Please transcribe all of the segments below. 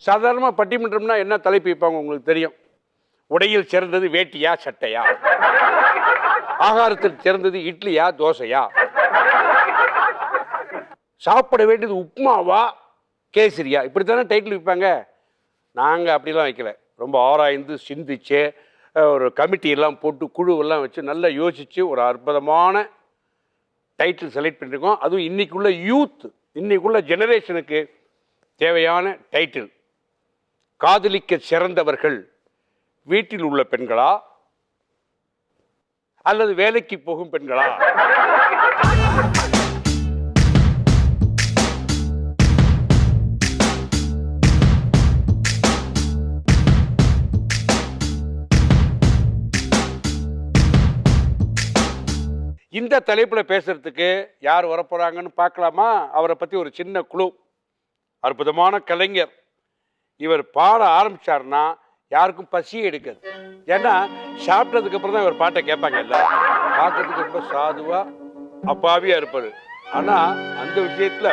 சாதாரணமாக பட்டிமன்றம்னா என்ன தலைப்பு வைப்பாங்க உங்களுக்கு தெரியும். உடையில் சிறந்தது வேட்டியா சட்டையா, ஆகாரத்தில் சிறந்தது இட்லியா தோசையா, சாப்பிட வேண்டியது உப்புமாவா கேசரியா, இப்படித்தானே டைட்டில் வைப்பாங்க. நாங்கள் அப்படிலாம் வைக்கல. ரொம்ப ஆராய்ந்து சிந்திச்சு ஒரு கமிட்டியெல்லாம் போட்டு குழுவெல்லாம் வச்சு நல்லா யோசித்து ஒரு அற்புதமான டைட்டில் செலக்ட் பண்ணியிருக்கோம். அதுவும் இன்றைக்குள்ள யூத், இன்றைக்குள்ள ஜெனரேஷனுக்கு தேவையான டைட்டில். காதலிக்க சிறந்தவர்கள் வீட்டில் உள்ள பெண்களா அல்லது வேலைக்கு போகும் பெண்களா? இந்த தலைப்பில் பேசுறதுக்கு யார் வரப்போறாங்கன்னு பார்க்கலாமா? அவரை பற்றி ஒரு சின்ன குழு. அற்புதமான கலைஞர். இவர் பாட ஆரம்பிச்சார்னா யாருக்கும் பசியே எடுக்காது. ஏன்னா சாப்பிட்டதுக்கு அப்புறம் தான் இவர் பாட்டை கேட்பாங்க. இல்லை, பார்க்கறதுக்கு ரொம்ப சாதுவா அப்பாவியா இருப்பாரு. ஆனா அந்த விஷயத்துல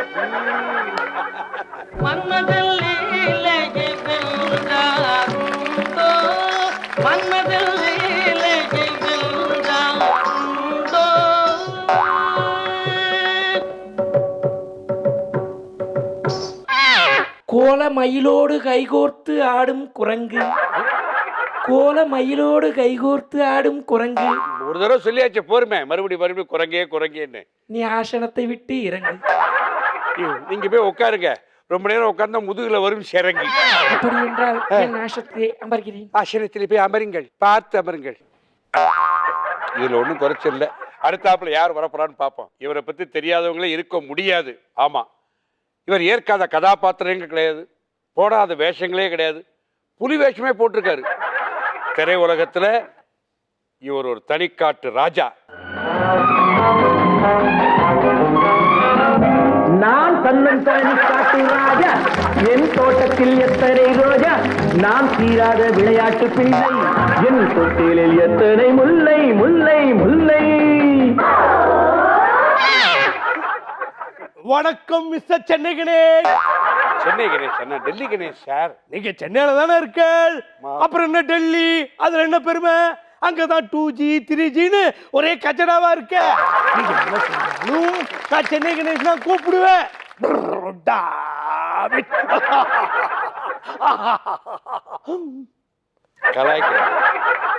கோல மயிலோடு கைகோர்த்து ஆடும் குரங்கு, கோல மயிலோடு கைகோர்த்து ஆடும் குரங்கு. ஒரு தடவை சொல்லியாச்சு, போருமே மறுபடியும் குரங்கே குரங்கேன்னு. நீ ஆசனத்தை விட்டு இறங்கு. நீங்க போய் உட்காருங்க. ரொம்ப நேரம் உட்கார்ந்தா முதுகுல வரும் சிறங்கி. அப்படி என்றால் என் ஆசனத்தை அமர்கிறேன். ஆசனத்தில் போய் அமருங்கள், பார்த்து அமருங்கள். இதுல ஒன்றும் குறைச்சில்ல. அடுத்தாப்புல யார் வரப்போறான்னு பார்ப்போம். இவரை பத்தி தெரியாதவங்களே இருக்க முடியாது. ஆமா, இவர் ஏற்காத கதாபாத்திரங்கள் கிடையாது, போடாத வேஷங்களே கிடையாது. புலி வேஷமே போட்டிருக்காரு. திரை உலகத்துல இவர் ஒரு தனிக்காட்டு ராஜா. நான் தன்னன் தனிக்காட்டு ராஜா, என் தோட்டத்தில் எத்தனை ரோஜா, நான் தீராத விளையாட்டு பிள்ளை, என் தொட்டிலில் எத்தனை முல்லை முல்லை முல்லை. வணக்கம் மிஸ்டர் சென்னை கணேஷ். சென்னை கணேஷ் அண்ணா, டெல்லி கணேஷ் சார். நீங்க சென்னையில தானே இருக்க, அப்புறம் என்ன டெல்லி, அதுல என்ன பெருமை? அங்கதான் 2G 3Gன்னு ஒரே கச்சடாவா இருக்க. நீங்க என்ன சொன்னாலும் நான் சென்னை கணேஷ் தான் கூப்பிடுவேன்.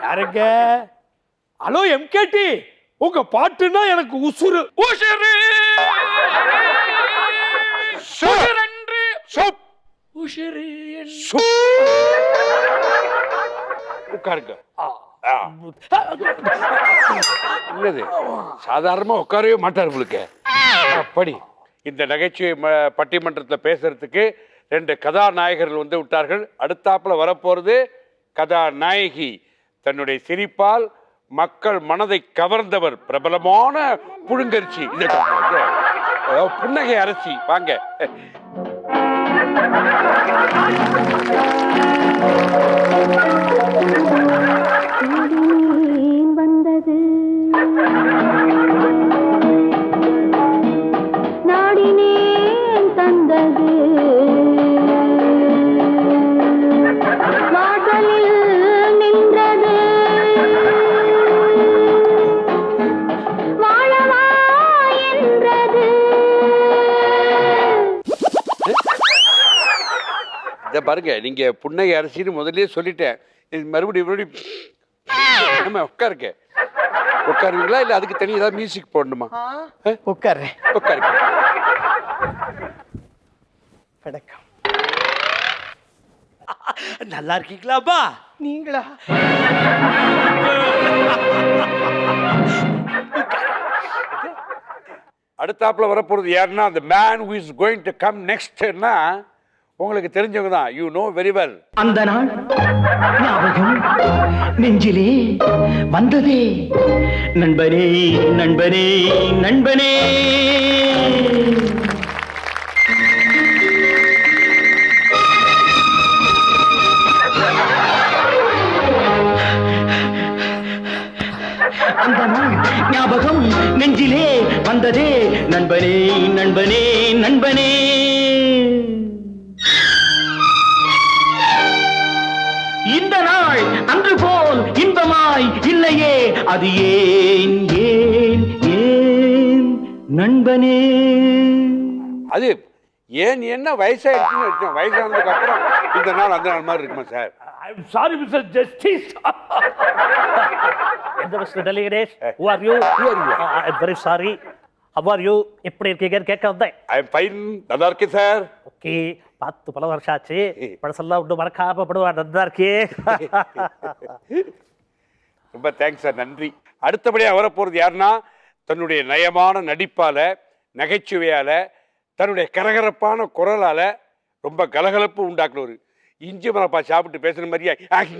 யாருங்க? ஹலோ எம்கேடி, உங்க பாட்டுன்னா எனக்கு உசுறு. உட்காருங்க. என்னது, சாதாரணமா உட்காரவே மாட்டார் உங்களுக்கு. அப்படி இந்த நகைச்சுவை பட்டிமன்றத்தில் பேசுறதுக்கு 2 கதாநாயகர்கள் வந்து விட்டார்கள். அடுத்தாப்புல வரப்போறது கதாநாயகி. தன்னுடைய சிரிப்பால் மக்கள் மனதை கவர்ந்தவர், பிரபலமான புழுங்கரிசி, புன்னகை அரசி. வாங்க. வந்தது நாடினேன் தந்தது வாசலில் நின்றது வாழவா என்றது. இதை பாருங்க, நீங்க புன்னகை அரசின்னு முதல்ல சொல்லிட்டேன். மறுபடியும் உட்காருங்க. உட்காருவீங்களா இல்ல அதுக்கு தனி ஏதாவது மியூசிக் போடணுமா? உட்கார்றேன். உட்காருங்க. வணக்கம். நல்லா இருக்கீங்களாப்பா? நீங்களா? அடுத்தாப்புல வரப்போறது யாருன்னா, the man who is going to come nextனா உங்களுக்கு தெரிஞ்சவங்க தான். You know very well. அந்த நாள் ஞாபகம் நெஞ்சிலே வந்ததே, நண்பனே நண்பனே நண்பனே. அந்த நாள் ஞாபகம் நெஞ்சிலே வந்ததே, நண்பனே நண்பனே நண்பனே. இந்த நாள் அன்று போல் இன்பமாய் இல்லையே அது ஏன் ஏன் ஏன் நண்பனே. அது ஏன் என்ன வயசாயிடுச்சுன்னு வச்சோம். வயசானதுக்கு அப்புறம் இந்த நாள் அந்த நாள் மாதிரி இருக்குமா sir? I'm sorry, Mr. Justice. எந்த mister Delhi Ganesh? Who are you? I'm very sorry. How are you? எப்படி இருக்கீங்கன்னு கேட்க வந்தேன். I am fine. நல்லா இருக்கேன் சார். ஓகே, பார்த்து பல வருஷம் ஆச்சு. பழசெல்லாம் ஒன்றும் மறக்காம படுவா. நல்லா இருக்கே. ரொம்ப தேங்க்ஸ் சார், நன்றி. அடுத்தபடியாக வரப்போகிறது யாருன்னா, தன்னுடைய நயமான நடிப்பால, நகைச்சுவையால, தன்னுடைய கரகரப்பான குரலால ரொம்ப கலகலப்பு உண்டாக்குனவர். இஞ்சி மரப்பா சாப்பிட்டு பேசுற மாதிரியா பேசுவார்.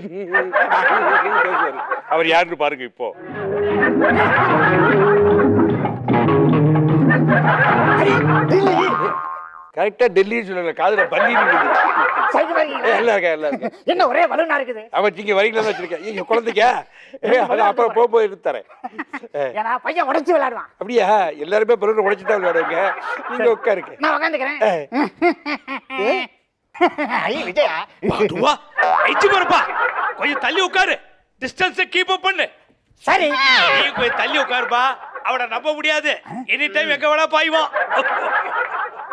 அவர் யாருன்னு பாருங்க. இப்போ கரெக்டா டெல்லின்னு சொல்லல, காதுல பள்ளி எல்லாம் இருக்கா. என்ன ஒரே வலுனா இருக்குது? அவன் இங்க வரிகளை வச்சிருக்கேன். ஐயோ குழந்தைக்கா, அப்புறம் போய் எடுத்துறேன். ஏன்னா பையன் உடைச்சு விளையாடுவான். அப்படியா? எல்லாருமே பலூன் உடைச்சு தான் விளையாடுவாங்க. நீங்க உட்காருங்க. நான் உட்காந்துக்கிறேன். ஐய விஜயா, கொஞ்சம் தள்ளி உட்காரு. டிஸ்டன்ஸ் கீப் அப் பண்ணு. சரி நீ கொஞ்சம் தள்ளி உட்காருப்பா. அவனை நம்ப முடியாது. எனி டைம் எங்க வேணா பாய்வான்.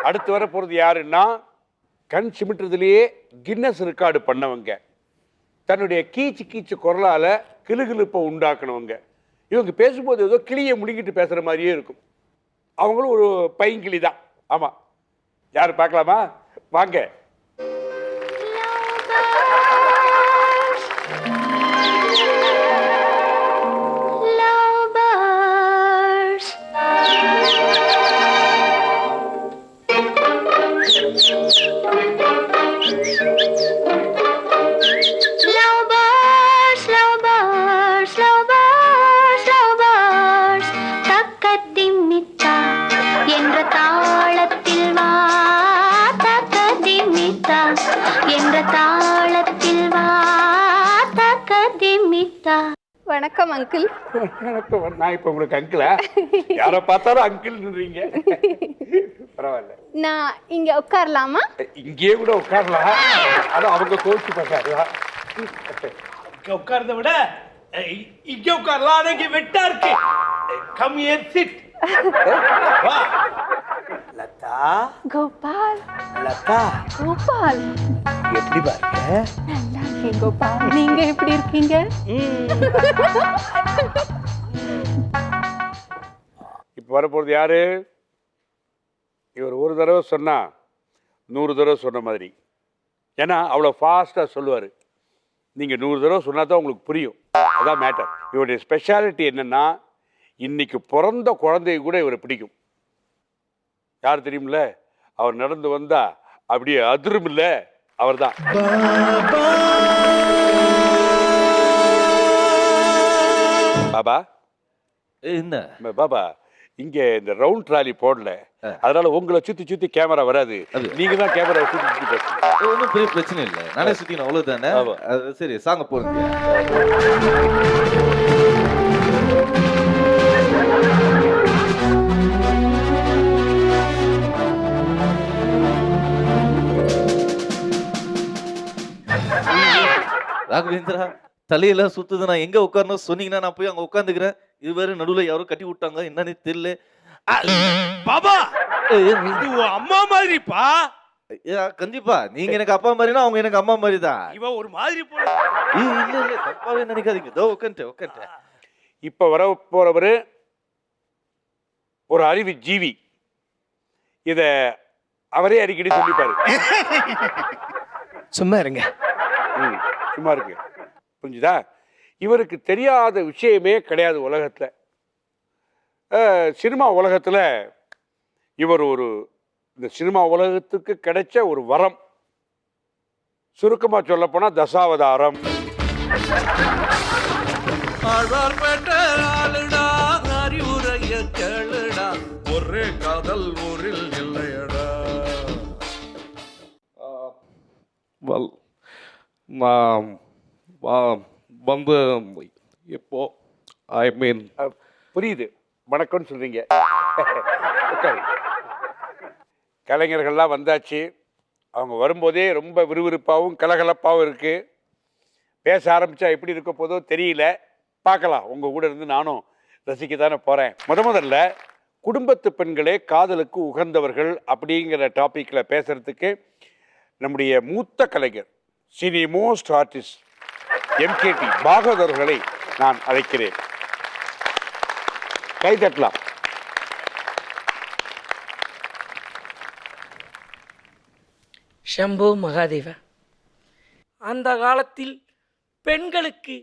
அடுத்து வர போறது யாருன்னா, கண் சிமிட்டுறதுலயே கின்னஸ் ரெக்கார்டு பண்ணவங்க, தன்னுடைய கீச்சு கீச்சு குரலால கிளுகிழுப்பை உண்டாக்குனவங்க. இவங்க பேசும்போது ஏதோ கிளியை முழுங்கிட்டு பேசுற மாதிரியே இருக்கும். அவங்களும் ஒரு பையங்கிளி தான். ஆமா, யாரு பார்க்கலாமா? வாங்க. வணக்கம் அங்கிள். நான் இப்ப உங்களுக்கு அங்கிளா? யாரை பார்த்தாலும் அங்கிள்ன்றீங்க. பரவாயில்ல. நான் இங்க உட்காரலாமா? இங்கேயே கூட உட்காரலாம். ஆனா அவங்க கோச்சு பார்த்தாரு. இங்க உட்கார்றத விட இங்க உட்காரலாம். ஆனா இங்க வெட்டா இருக்கு. Come here sit. வா. லதா. கோபால். லதா. கோபால். எப்படி பாருங்க? நல்லா இருக்கேன் கோபால். நீங்க எப்படி இருக்கீங்க? இப்ப வரப்போறது யாரு? இவர் ஒரு தடவை சொன்னா 100 தடவை சொன்ன மாதிரி. ஏன்னா அவ்வளோ ஃபாஸ்டா சொல்லுவாரு. நீங்க 100 தடவை சொன்னா தான் உங்களுக்கு புரியும். அதான் மேட்டர். இவருடைய ஸ்பெஷாலிட்டி என்னன்னா, இன்னைக்கு பிறந்த குழந்தைய கூட இவரை பிடிக்கும். யார் தெரியுமில்ல? அவர் நடந்து வந்தா அப்படியே அதிரும் இல்ல, அவர் தான். பாபா என்ன பாபா, இங்க இந்த ரவுண்ட் ட்ராலி போடல, அதனால உங்களை சுத்தி சுத்தி கேமரா வராது. நீங்க தான் கேமரா சுத்தி சுத்தி பேசுங்க. ஒன்றும் பெரிய பிரச்சனை இல்லை. நானே சுத்தின அவ்வளவுதானே. அது சரி, சாங்க போறீங்க. ராகவேந்திரா, தலையெல்லாம் சுத்துது. நான் எங்க உட்காரணும் சொன்னீங்கன்னா நான் போய் அங்க உட்காந்துக்கிறேன். இது வேற நடுவுல யாரும் கட்டி விட்டாங்க, என்னன்னு தெரியல. பாபா, இது உன் அம்மா மாதிரிப்பா. கண்டிப்பா நீங்க எனக்கு அப்பா மாதிரினா அவங்க எனக்கு அம்மா மாதிரி தான். இவன் ஒரு மாதிரி போல. இல்ல இல்ல, தப்பாவே நினைக்காதீங்க. இதோ உட்காந்துட்டேன். இப்ப வர போறவரு ஒரு அறிவு ஜீவி. இத அவரே அடிக்கடி சொல்லிப்பாரு. சும்மா இருங்க. சும்மா இருக்கு. புரிஞ்சுதா? இவருக்கு தெரியாத விஷயமே கிடையாது உலகத்துல. சினிமா உலகத்துல இவர் ஒரு, இந்த சினிமா உலகத்துக்கு கிடைச்ச ஒரு வரம். சுருக்கமா சொல்ல போனா தசாவதாரம். ஒரே காதல் ஊரில் இல்லையடா. நான் வந்து இப்போ ஐ மீன் புரியுது. வணக்கம்னு சொல்றீங்க. கலைஞர்கள்லாம் வந்தாச்சு. அவங்க வரும்போதே ரொம்ப விறுவிறுப்பாகவும் கலகலப்பாகவும் இருக்கு. பேச ஆரம்பித்தா எப்படி இருக்க போதோ தெரியல, பார்க்கலாம். உங்கள் கூட இருந்து நானும் ரசிக்கத்தானே போகிறேன். முதல்ல குடும்பத்து பெண்களே காதலுக்கு உகந்தவர்கள் அப்படிங்கிற டாப்பிக்கில் பேசுகிறதுக்கு நம்முடைய மூத்த கலைஞர், சினி மோஸ்ட் ஆர்டிஸ்ட் MKT பாகவதர்களை நான் அழைக்கிறேன். கை தட்டலாம். சம்போ மகாதேவா. அந்த காலத்தில் பெண்களுக்கு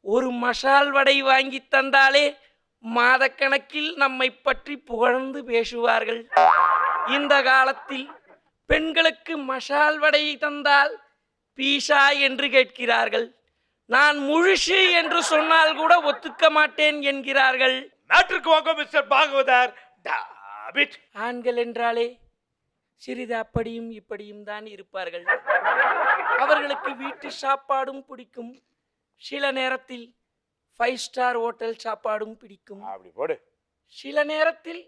ஒரு மசால் வடை வாங்கி தந்தாலே மாதக்கணக்கில் நம்மை பற்றி புகழ்ந்து பேசுவார்கள். இந்த காலத்தில் பெண்களுக்கு மசால் வடை தந்தால் பீஸா என்று கேட்கிறார்கள். நான் முழுசு என்று சொன்னால் கூட ஒத்துக்க மாட்டேன் என்கிறார்கள். நாட்டிற்கு வாங்க மிஸ்டர் பாகவதர். ஆண்கள் என்றாலே சிறிது அப்படியும் இப்படியும் தான் இருப்பார்கள். அவர்களுக்கு வீட்டு சாப்பாடும் பிடிக்கும், சில நேரத்தில் 5 ஸ்டார் ஹோட்டல் சாப்பாடும் பிடிக்கும், அப்படி போடு. சில நேரத்தில்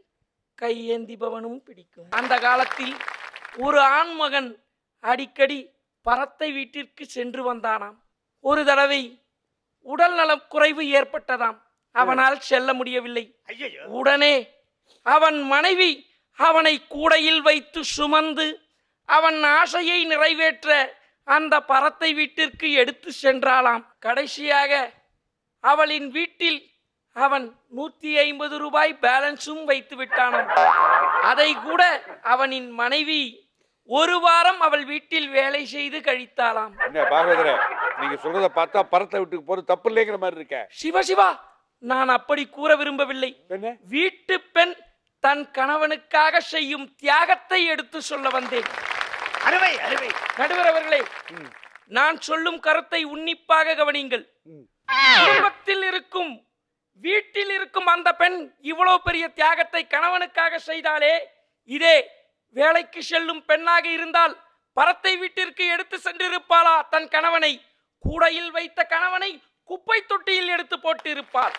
கையேந்திபவனும் பிடிக்கும். அந்த காலத்தில் ஒரு ஆண்மகன் அடிக்கடி பரத்தை வீட்டிற்கு சென்று வந்தானாம். ஒரு தடவை உடல் நலம் குறைவு ஏற்பட்டதாம். அவனால் செல்ல முடியவில்லை. உடனே அவன் மனைவி அவனை கூடையில் வைத்து சுமந்து அவன் ஆசையை நிறைவேற்ற அந்த பரத்தை வீட்டிற்கு எடுத்து சென்றாளாம். கடைசியாக அவளின் வீட்டில் அவன் 150 ரூபாய் பேலன்ஸும் வைத்து விட்டானாம். அதை கூட அவனின் மனைவி ஒரு வாரம் அவள் வீட்டில் வேலை செய்து கழித்தாளாம். என்ன பாகவதரே, நீங்க சொல்றத பார்த்தா பரத்தை வீட்டுக்கு போறது தப்பு இல்லைங்கிற மாதிரி இருக்க. சிவா, நான் அப்படி கூற விரும்பவில்லை. வீட்டு பெண் தன் கணவனுக்காக செய்யும் தியாகத்தை எடுத்து சொல்ல வந்தேன். அருமை அருமை. நடுவர் அவர்களே, நான் சொல்லும் கருத்தை உன்னிப்பாக கவனியுங்கள். குடும்பத்தில் இருக்கும், வீட்டில் இருக்கும் அந்த பெண் இவ்வளவு பெரிய தியாகத்தை கணவனுக்காக செய்தாலே, இதே வேலைக்கு செல்லும் பெண்ணாக இருந்தால் பரத்தை வீட்டிற்கு எடுத்து சென்றிருப்பாளா? தன் கணவனை கூடையில் வைத்த கணவனை குப்பை தொட்டியில் எடுத்து போட்டு இருப்பாள்.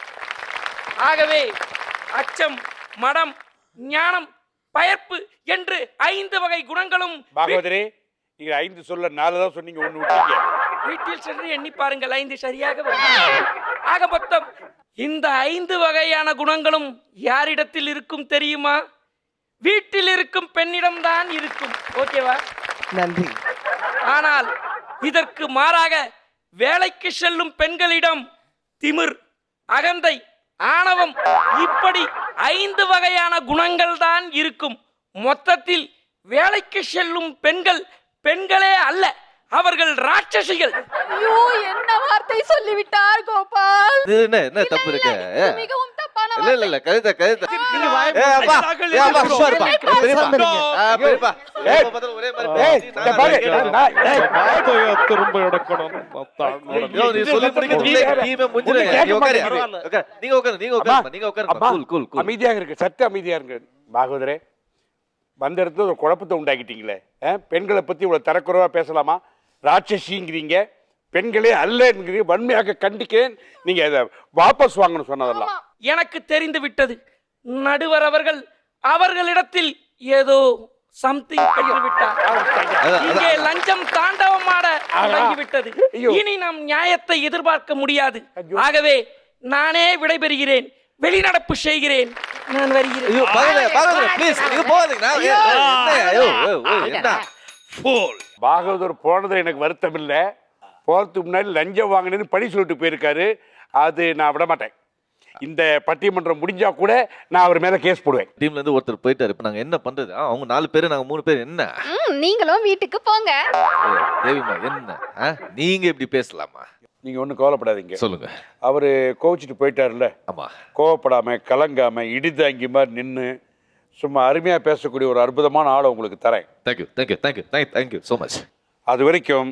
ஆகவே அச்சம், மடம், ஞானம், பயர்ப்பு என்று 5 வகை குணங்களும். பாகவதரே, நீங்க 5 சொல்ல 4 தான் சொன்னீங்க, 1 விட்டீங்க. வீட்டில் சென்று எண்ணி பாருங்கள், 5 சரியாக வரும். ஆக மொத்தம் இந்த 5 வகையான குணங்களும் யாரிடத்தில் இருக்கும் தெரியுமா? வீட்டில் இருக்கும் பெண்ணிடம்தான் இருக்கும். ஓகேவா? நன்றி. ஆனால் இதற்கு மாறாக வேலைக்கு செல்லும் பெண்களிடம் திமிர், அகந்தை, ஆணவம், இப்படி 5 வகையான குணங்கள் தான் இருக்கும். மொத்தத்தில் வேலைக்கு செல்லும் பெண்கள் பெண்களே அல்ல, அவர்கள் ராட்சசிகள். ஐயோ, என்ன வார்த்தை சொல்லிவிட்டார் கோபால். இது என்ன தப்பு இருக்கு? இது மிகவும் தப்பான இல்ல கழுத நீங்க வாய் ஏய் அப்பா, தாக்கல் ஏய் அப்பா, செய்து சும்மா இருப்பா. பெரியப்பா, பெரியப்பா. பெரியப்பா. ஏய், எப்ப பார்த்தாலும் ஒரே மாதிரி ஏய், பேசி, இந்த பாரு, வார்த்தையை திரும்ப எடுக்கணும். யோ, நீ சொல்லி முடிக்கிறதுக்குள்ளே டீமே முடிஞ்சிரும். கேட்க நீ உட்காரு. மாட்டேங்குது. உட்காரு. நீங்க உட்காருங்க. அம்மா, கூல் கூல் கூல். அமைதியாக இருக்கு, சற்று அமைதியா இருக்கு. பாகவதரே, வந்த இடத்துல ஒரு குழப்பத்தை உண்டாக்கிட்டீங்களே. பெண்களை பத்தி இவ்வளவு தரக்குறைவா பேசலாமா? ராட்சசிங்கிறீங்க, பெண்களே அல்லங்கிறீங்க. வன்மையாக கண்டிக்கிறேன். நீங்க இதை வாபஸ் வாங்கணும் சொன்னதெல்லாம். எனக்கு தெரிந்து விட்டது. நடுவர் அவர்கள் அவர்களிடத்தில் ஏதோ சம்திங் விட்டார். இங்கே லஞ்சம் தாண்டவமாட தொடங்கிவிட்டது. இனி நாம் நியாயத்தை எதிர்பார்க்க முடியாது. ஆகவே நானே விடைபெறுகிறேன், வெளிநடப்பு செய்கிறேன். நான் வருகிறேன். ஐயோ, பாகவதர் ப்ளீஸ், நீங்க போகாதீங்க. என்ன ஃபூல். பாகவதர் போனது எனக்கு வருத்தம் இல்லை. போகிறதுக்கு முன்னாடி லஞ்சம் வாங்கினேன்னு பழி சொல்லிட்டு போயிருக்காரு. அது நான் விட மாட்டேன். இந்த பட்டிமன்றம் முடிஞ்சா கூட நான் அவர் மேல கேஸ் போடுவேன். டீம்ல இருந்து ஒருத்தர் போயிட்டாரு. இப்ப நாங்க என்ன பண்றது? அவங்க 4 பேரு, நாங்க 3 பேர். என்ன நீங்களும் வீட்டுக்கு போங்க. தேவிமா, என்ன நீங்க இப்படி பேசலாமா? நீங்க ஒன்றும் கவலைப்படாதீங்க. சொல்லுங்க. அவரு கோவிச்சுட்டு போயிட்டாருல்ல, ஆமா, கோவப்படாம கலங்காம இடிதாங்கி மாதிரி நின்று சும்மா அருமையா பேசக்கூடிய ஒரு அற்புதமான ஆளை உங்களுக்கு தரேன். Thank you so much. அது வரைக்கும்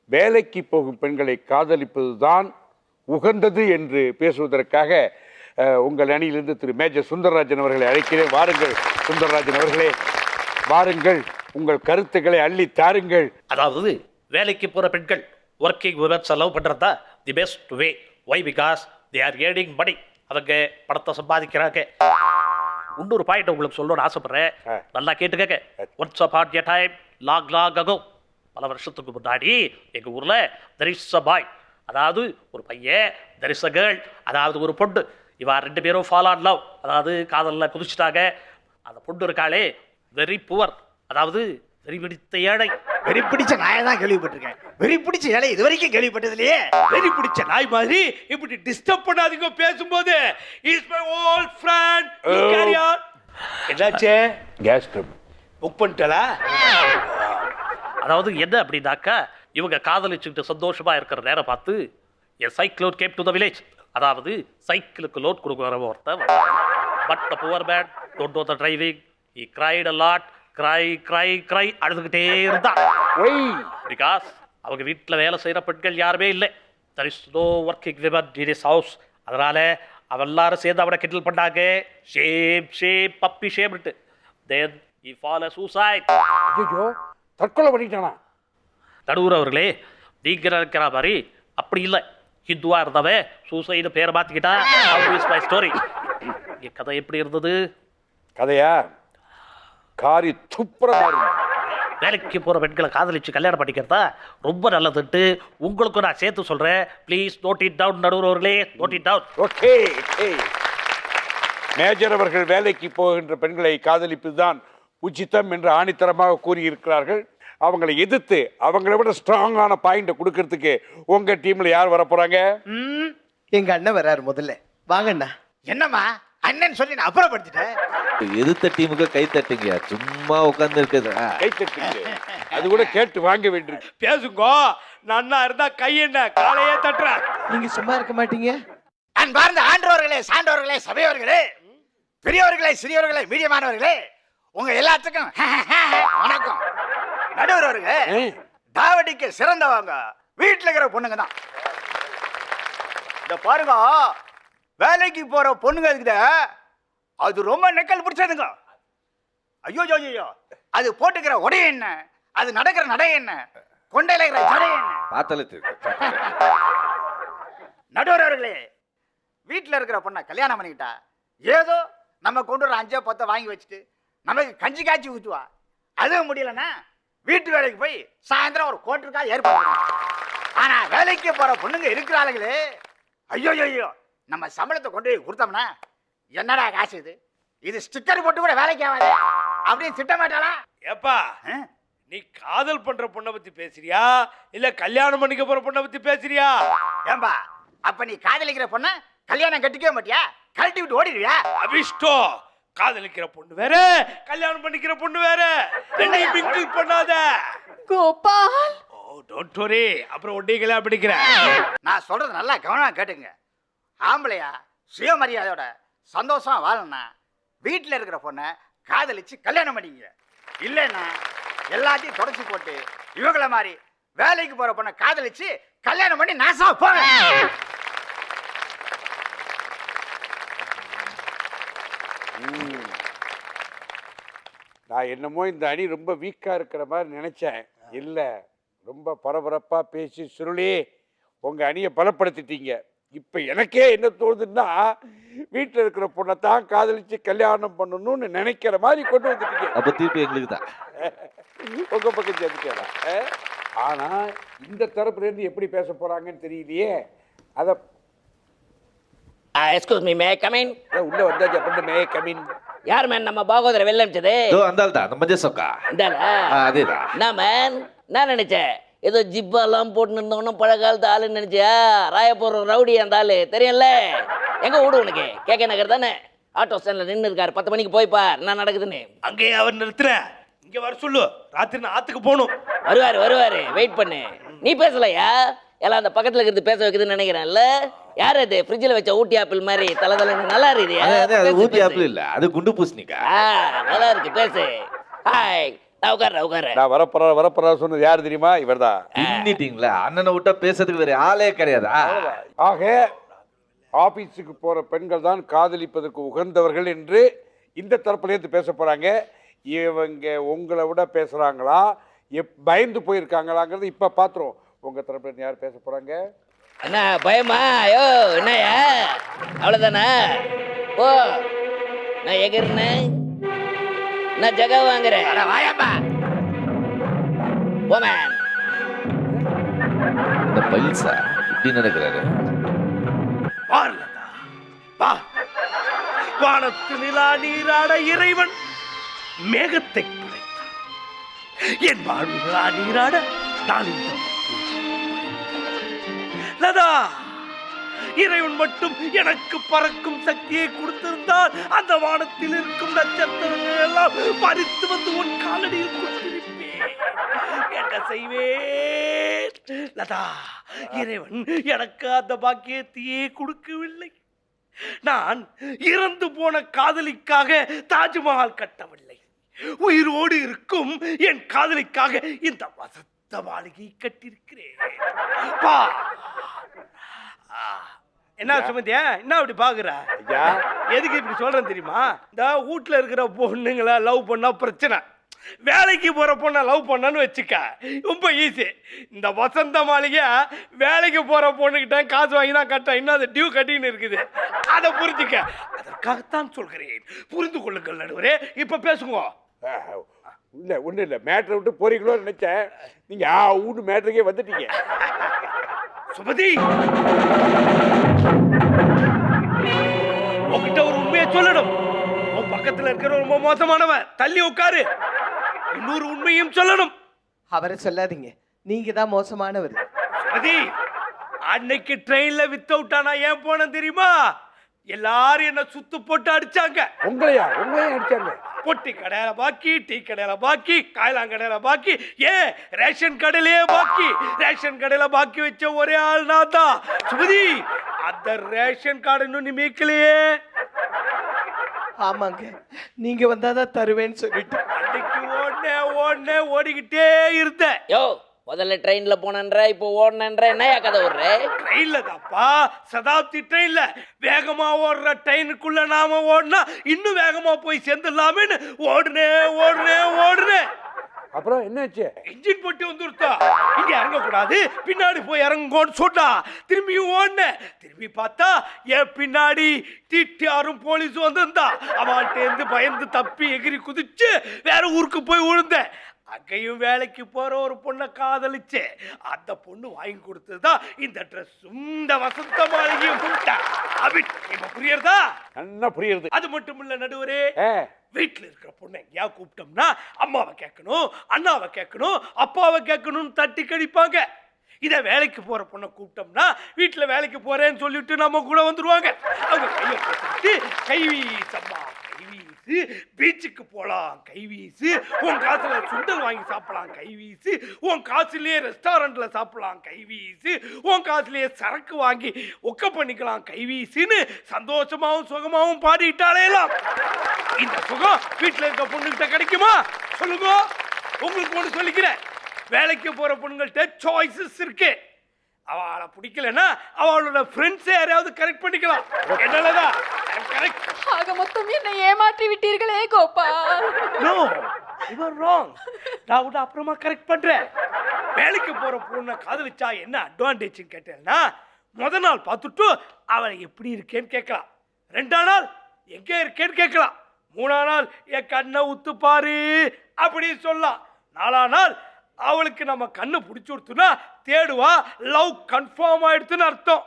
வேலைக்கு போகும் பெண்களை காதலிப்பது தான் உகந்தது என்று பேசுவதற்காக உங்கள் அணியிலிருந்து திரு மேஜர் சுந்தரராஜன் அவர்களை அழைக்கிறேன். வாருங்கள் சுந்தரராஜன் அவர்களே, வாருங்கள், உங்கள் கருத்துக்களை அள்ளி தாருங்கள். அதாவது வேலைக்கு போகிற பெண்கள் ஒர்க்கிங் உமன்ஸ் லவ் பண்ணுறதா the best way. Why? Because they are earning money. அவங்க பணத்தை சம்பாதிக்கிறாங்க. இன்னொரு பாயிண்ட் உங்களுக்கு சொல்லணும்னு ஆசைப்படுறேன், நல்லா கேட்டுக்கங்க. Once upon a time, long ago, பல வருஷத்துக்கு முன்னாடி எங்க ஊர்ல there is a boy, அதாவது ஒரு பையன், there is a girl, அதாவது ஒரு பொண்ணு. இவா 2 பேரும் ஃபால் ஆன் லவ், அதாவது காதல்ல குதிச்சுட்டாங்க. அந்த பொண்ணு இருக்காளே வெரி புவர், அதாவது வெறி பிடித்த ஏழை. வெறி பிடிச்ச நாயை தான் கேள்விப்பட்டிருக்கேன். வெறி பிடிச்ச இலை இது வரைக்கும் கேள்விப்பட்டது இல்லையே. வெறி பிடிச்ச நாய் மாதிரி இப்படி டிஸ்டர்ப் பண்ணாதீங்க பேசும்போது. Is my old friend. Carry on. என்னாச்சே? Gas trouble. புக் பண்ணிட்டல? அதாவது என்ன அப்படின்னாக்கா, இவங்க காதலிச்சுக்கிட்டு சந்தோஷமா இருக்கிற நேரம் பார்த்து a cycle came to the village, அதாவது சைக்கிளுக்கு லோட் கொடுக்குற ஒருத்தன். But the poor man don't know the driving. He cried a lot, cry அழுதுகிட்டே இருந்தான். பிகாஸ் அவங்க வீட்டில் வேலை செய்கிற பெண்கள் யாருமே இல்லை. there is no working women in his house. அதனால அவன் எல்லாரும் சேர்ந்து அவனை கிண்டல் பண்ணாங்க. Shame puppy shame. then he fall a suicide. ஐயோ, தற்கொலை பண்ணிட்டானா? நடுவர் அவர்களே, நீங்க நினைக்கிற மாதிரி அப்படி இல்லை. ஹிந்துவா இருந்தவன் சூசைடு பேரை மாத்திக்கிட்டா. My story. இங்க கதை எப்படி இருந்தது? கதையா? காரி துப்புற மாதிரி. வேலைக்கு போற பெண்களை காதலிச்சு கல்யாணம் பண்ணிக்கிறதா ரொம்ப நல்லதுட்டு உங்களுக்கும் நான் சேர்த்து சொல்றேன். Please note it down. நடுவர் அவர்களே, note it down. Okay. Major அவர்கள் வேலைக்கு போகின்ற பெண்களை காதலிப்பதுதான் உச்சிதம் என்று ஆணித்தரமாக கூறியிருக்கிறார்கள். அவங்களை எதிர்த்து அவங்களை விட ஸ்ட்ராங்கான பாயிண்ட கொடுக்கறதுக்கு உங்க டீம்ல யார் வர போறாங்க? எங்க அண்ணன் வர்றாரு. முதல்ல வாங்க அண்ணா. என்னம்மா அண்ணன் சொல்லி நான் அப்புறப்படுத்திட்டேன். எதிர்த்த டீமுக்கு கை தட்டுங்க, சும்மா உட்கார்ந்து இருக்குது. கை தட்டுங்க, அது கூட கேட்டு வாங்க வேண்டியிருக்கு. பேசுங்க. நன்னா இருந்தா கை என்ன காலையே தட்டுறேன். நீங்க சும்மா இருக்க மாட்டீங்க. அன்பார்ந்த ஆண்டவர்களே, சான்றோர்களே, சபையோர்களே, பெரியவர்களே, சிறியவர்களே, மீடியமானவர்களே, உங்க எல்லாத்துக்கும் வணக்கம். நடுவர் அவர்களே, தாவடிக்கு சிறந்தவங்க வீட்டில் இருக்கிற பொண்ணுங்க தான். இந்த பாருங்க, வேலைக்கு போற பொண்ணுங்க இருக்குதே, அது ரொம்ப நெக்கல் பிடிச்சதுங்க. ஐயோ ஐயோ, அது போட்டுக்கிற உடை என்ன, அது நடக்கிற நடை என்ன, கொண்டையில இருக்கிற ஜடை என்ன. பார்த்தல நடுவர் அவர்களே, வீட்டில் இருக்கிற பொண்ணை கல்யாணம் பண்ணிக்கிட்டா ஏதோ நம்ம கொண்டு ஒரு 5-10 வாங்கி வச்சுட்டு நமக்கு கஞ்சி காய்ச்சி ஊற்றுவா. அதுவும் முடியலன்னா வீட்டு வேலைக்கு போய் சாயந்தரம் ஒரு கோட்டருக்காக ஏற்பாடு. ஆனா வேலைக்கு போற பொண்ணுங்க இருக்கிறாங்களே, ஐயோ ஐயோ, நம்ம சம்பளத்தை கொண்டு போய் கொடுத்தோம்னா என்னடா காசு இது ஸ்டிக்கர் போட்டு கூட வேலைக்கு ஆகாது அப்படின்னு திட்டமாட்டாளா? ஏப்பா, நீ காதல் பண்ற பொண்ணை பத்தி பேசுறியா இல்ல கல்யாணம் பண்ணிக்க போற பொண்ணை பத்தி பேசுறியா? ஏம்பா, அப்ப நீ காதலிக்கிற பொண்ண கல்யாணம் கட்டிக்கவே மாட்டியா? கழட்டி விட்டு ஓடிடுவியா? அபிஷ்டோ, காதலிக்கிற பொண்ணு வேற, கல்யாணம் பண்ணிக்கிற பொண்ணு வேற. ரெண்டையும் மிங்கிள் பண்ணாத. கோபால். ஓ, டோன்ட் வரி, அப்புறம் ஒண்ணே கல்யாணம் பண்ணிக்கிறேன். நான் சொல்றது நல்லா கவனமா கேட்டுங்க. ஆம்பளையா சுயமரியாதையோட சந்தோஷமா வாழணும்னா வீட்டில் இருக்கிற பொண்ணை காதலிச்சு கல்யாணம் பண்ணிங்க. இல்லைன்னா எல்லாத்தையும் தொடச்சி போட்டு இவங்கள மாதிரி வேலைக்கு போற பொண்ணை காதலிச்சு கல்யாணம் பண்ணி நாசமா போங்க. நான் என்னமோ இந்த அணி ரொம்ப வீக்கா இருக்கிற மாதிரி நினைச்சேன். இல்ல, ரொம்ப பரபரப்பா பேசி சுருளி உங்க அணியை பலப்படுத்திட்டீங்க. இப்ப எனக்கே என்ன தோணுதுன்னா, வீட்டில் இருக்கிற பொண்ணை தான் காதலிச்சு கல்யாணம் பண்ணணும்னு நினைக்கிற மாதிரி கொண்டு வந்துட்டீங்க. அப்ப தீர்ப்பு எங்களுக்கு தான். உங்க பக்கம் சேர்த்துக்கலாம். ஆனா இந்த தரப்புல இருந்து எப்படி பேச போறாங்கன்னு தெரியலையே. அத excuse me, may come in. உள்ள வந்தாச்சு. அப்புறம் மே கமின். யார் மேன் நம்ம பாகோதர வெளில அனுப்பிச்சது? இதோ அந்தாள் தான், நம்ம ஜெசோக்கா. இந்தாளா? அதேதான். நான் மேன், நான் நினைச்சேன் ஏதோ ஜிப்பாலாம் போட்டு இருந்தவொன்னு பழைய காலத்து ஆளுன்னு நினைச்சியா? ராயப்பூர் ரவுடி அந்த ஆளு தெரியும்ல. எங்க விடு உனக்கு? கேட்க நகர் தானே, ஆட்டோ ஸ்டாண்ட்ல நின்று இருக்காரு. 10 மணிக்கு போய்ப்பார் என்ன நடக்குதுன்னு. அங்கேயே அவர் நிறுத்துற. இங்க வர சொல்லு, ராத்திரி நான் ஆத்துக்கு போகணும். வருவாரு, வெயிட் பண்ணு. நீ பேசலையா? எல்லாம் அந்த பக்கத்துல இருக்கிறது பேச வைக்குதுன்னு நினைக்கிறேன்ல. யார் அது ஃப்ரிட்ஜில் வச்ச ஊட்டி ஆப்பிள் மாதிரி தலை நல்லா இருக்குது? ஊட்டி ஆப்பிள் இல்ல, அது குண்டு பூசணிக்கா. நல்லா இருக்கு, பேசு. ஹாய், நான் உட்கார்றேன். நான் வரப்போறா சொன்னது யார் தெரியுமா? இவர்தான். இன்னிட்டீங்களா? அண்ணனை விட்டா பேசுறதுக்கு வேற ஆளே கிடையாதா? ஆக ஆபீஸுக்கு போற பெண்கள் தான் காதலிப்பதற்கு உகந்தவர்கள் என்று இந்த தரப்புலேருந்து பேச போறாங்க. இவங்க உங்களை விட பேசுறாங்களா, பயந்து போயிருக்காங்களாங்கிறது இப்ப பாத்துறோம். உங்க தரப்புல இருந்து யார் பேச போறாங்க? என்ன பயமா? ஐயோ என்னையா, அவ்வளவுதானா? ஓ, நான் எகிறேன், நான் ஜகா வாங்குறேன். வாயாப்பா. போமேன். பைல்ஸா இப்படி நடக்கிறாரு? பார்லதா வா, வானத்து நிலா நீராட இறைவன் மேகத்தை படைத்தான். என் வாழ்வு நிலா நீராட நான் இந்த லதா, இறைவன் மட்டும் எனக்கு பறக்கும் சக்தியை கொடுத்திருந்தால் அந்த வானத்தில் இருக்கும் நட்சத்திரங்கள் எல்லாம் பறித்து வந்து உன் காலடியில் கொடுத்திருப்பேன். என்ன செய்வேன் லதா? இறைவன் எனக்கு அந்த பாக்கியத்தையே கொடுக்கவில்லை. நான் இறந்து போன காதலிக்காக தாஜ்மஹால் கட்டவில்லை. உயிரோடு இருக்கும் என் காதலிக்காக இந்த வசந்த மாளிகை கட்டியிருக்கிறேன். பா, என்ன சுமதியா, என்ன அப்படி பாக்குற? ஐயா, எதுக்கு இப்படி சொல்றேன் தெரியுமா? இந்த வீட்டுல இருக்கிற பொண்ணுங்களை லவ் பண்ணா பிரச்சனை, வேலைக்கு போற பொண்ணை லவ் பண்ணான்னு வச்சுக்க ரொம்ப ஈஸி. இந்த வசந்த மாளிகை வேலைக்கு போற பொண்ணுகிட்ட காசு வாங்கி தான் கட்ட, இன்னும் அது டியூ கட்டின்னு இருக்குது. அதை புரிஞ்சுக்க, அதற்காகத்தான் சொல்கிறேன். புரிந்து கொள்ளுங்கள் நடுவரே. இப்ப பேசுங்க. இல்லை ஒன்றும் இல்லை, மேட்ரை விட்டு போறீங்களோ நினைச்சேன். நீங்க ஊட்டு மேட்ருக்கே வந்துட்டீங்க. சுமதி, உன்கிட்ட ஒரு உண்மையை சொல்லணும். உன் பக்கத்துல இருக்கிற ரொம்ப மோசமானவன், தள்ளி உட்காரு. இன்னொரு உண்மையும் சொல்லணும். அவரை சொல்லாதீங்க, நீங்க தான் மோசமானவர். சுமதி, அன்னைக்கு ட்ரெயின்ல வித் அவுட் ஆனா ஏன் போனேன் தெரியுமா? எல்லாரும் என்ன சுத்து போட்டு அடிச்சாங்க. உங்களையும் அடிச்சாங்க. பொட்டி கடையில பாக்கி, டீ கடையில பாக்கி, காயலாங் கடையில பாக்கி, ஏன் ரேஷன் கடையிலே பாக்கி. ரேஷன் கடையில பாக்கி வச்ச ஒரே ஆள் நான் தான். சுமதி, அந்த ரேஷன் கார்டு இன்னும் நிமிக்கலையே. ஆமாங்க, நீங்க வந்தாதான் தருவேன்னு சொல்லிட்டு அன்னைக்கு ஓடிக்கிட்டே இருந்தேன். யோ, முதல்ல ட்ரெயின்ல போனன்ற, இப்போ ஓடனன்ற, என்னையா கதை விடுற? ட்ரெயின்ல தாப்பா, சதாப்தி ட்ரெயின்ல. வேகமா ஓடுற ட்ரெயினுக்குள்ள நாம ஓடினா இன்னும் வேகமா போய் சேர்ந்துடலாமேன்னு ஓடுனேன். அப்புறம் என்னாச்சு? இன்ஜின் போட்டு வந்துருத்தா, இங்க இறங்க கூடாது, பின்னாடி போய் இறங்குங்கன்னு சொன்னா. திரும்பியும் ஓடுனேன். திரும்பி பார்த்தா என் பின்னாடி டிடிஆரும் போலீஸும் வந்திருந்தா. அவள்கிட்ட இருந்து பயந்து தப்பி எகிரி குதிச்சு வேற ஊருக்கு போய் விழுந்தேன். அங்கேயும் வேலைக்கு போற ஒரு பொண்ணை காதலிச்சு அந்த பொண்ணு வாங்கி கொடுத்ததுதான் இந்த ட்ரெஸ்ஸும் இந்த வசந்த மாளிகையும். இப்ப புரியுறதா? நல்லா புரியுது. அது மட்டும் இல்ல நடுவரே, வீட்டுல இருக்கிற பொண்ணை எங்கேயா கூப்பிட்டோம்னா அம்மாவை கேட்கணும், அண்ணாவை கேட்கணும், அப்பாவை கேட்கணும்னு தட்டி கழிப்பாங்க. இதை வேலைக்கு போற பொண்ணை கூப்பிட்டோம்னா வீட்டுல வேலைக்கு போறேன்னு சொல்லிட்டு நம்ம கூட வந்துருவாங்க. அவங்க கையை போட்டு கைவீசம்மா, கைவீசு, பீச்சுக்கு போலாம் கைவீசு, உன் காசுல சுண்டல் வாங்கி சாப்பிடலாம் கைவீசு, உன் காசுலயே ரெஸ்டாரண்ட்ல சாப்பிடலாம் கைவீசு, உன் காசுலயே சரக்கு வாங்கி ஒக்க பண்ணிக்கலாம் கைவீசுன்னு சந்தோஷமாவும் சுகமாவும் பாடிட்டாலேலாம். இந்த சுகம் வீட்டுல இருக்க பொண்ணுகிட்ட கிடைக்குமா சொல்லுங்க? உங்களுக்கு ஒன்று சொல்லிக்கிறேன், வேலைக்கு போற பொண்ணுங்கள்ட்ட சாய்ஸஸ் இருக்கு. அவளை பிடிக்கலன்னா அவளோட ஃப்ரெண்ட்ஸை யாரையாவது கரெக்ட் பண்ணிக்கலாம். என்னதான் கரெக்ட்? ஆக மொத்தம் என்னை ஏமாற்றி விட்டீர்களே Gopal. No, you are wrong. நான் உன்னை அப்புறமா கரெக்ட் பண்றேன். வேலைக்கு போற பொண்ணை காதலிச்சா என்ன அட்வான்டேஜ்னு கேட்டேன்னா, முத நாள் பார்த்துட்டு அவளை எப்படி இருக்கேன்னு கேட்கலாம், ரெண்டாம் நாள் எங்க இருக்கேன்னு கேட்கலாம், மூணாம் நாள் என் கண்ணை உத்து பாரு அப்படின்னு சொல்லலாம், நாலாம் நாள் அவளுக்கு நம்ம கண்ணு பிடிச்சி கொடுத்துனா தேடுவா, லவ் கன்ஃபார்ம் ஆயிடுச்சுன்னு அர்த்தம்.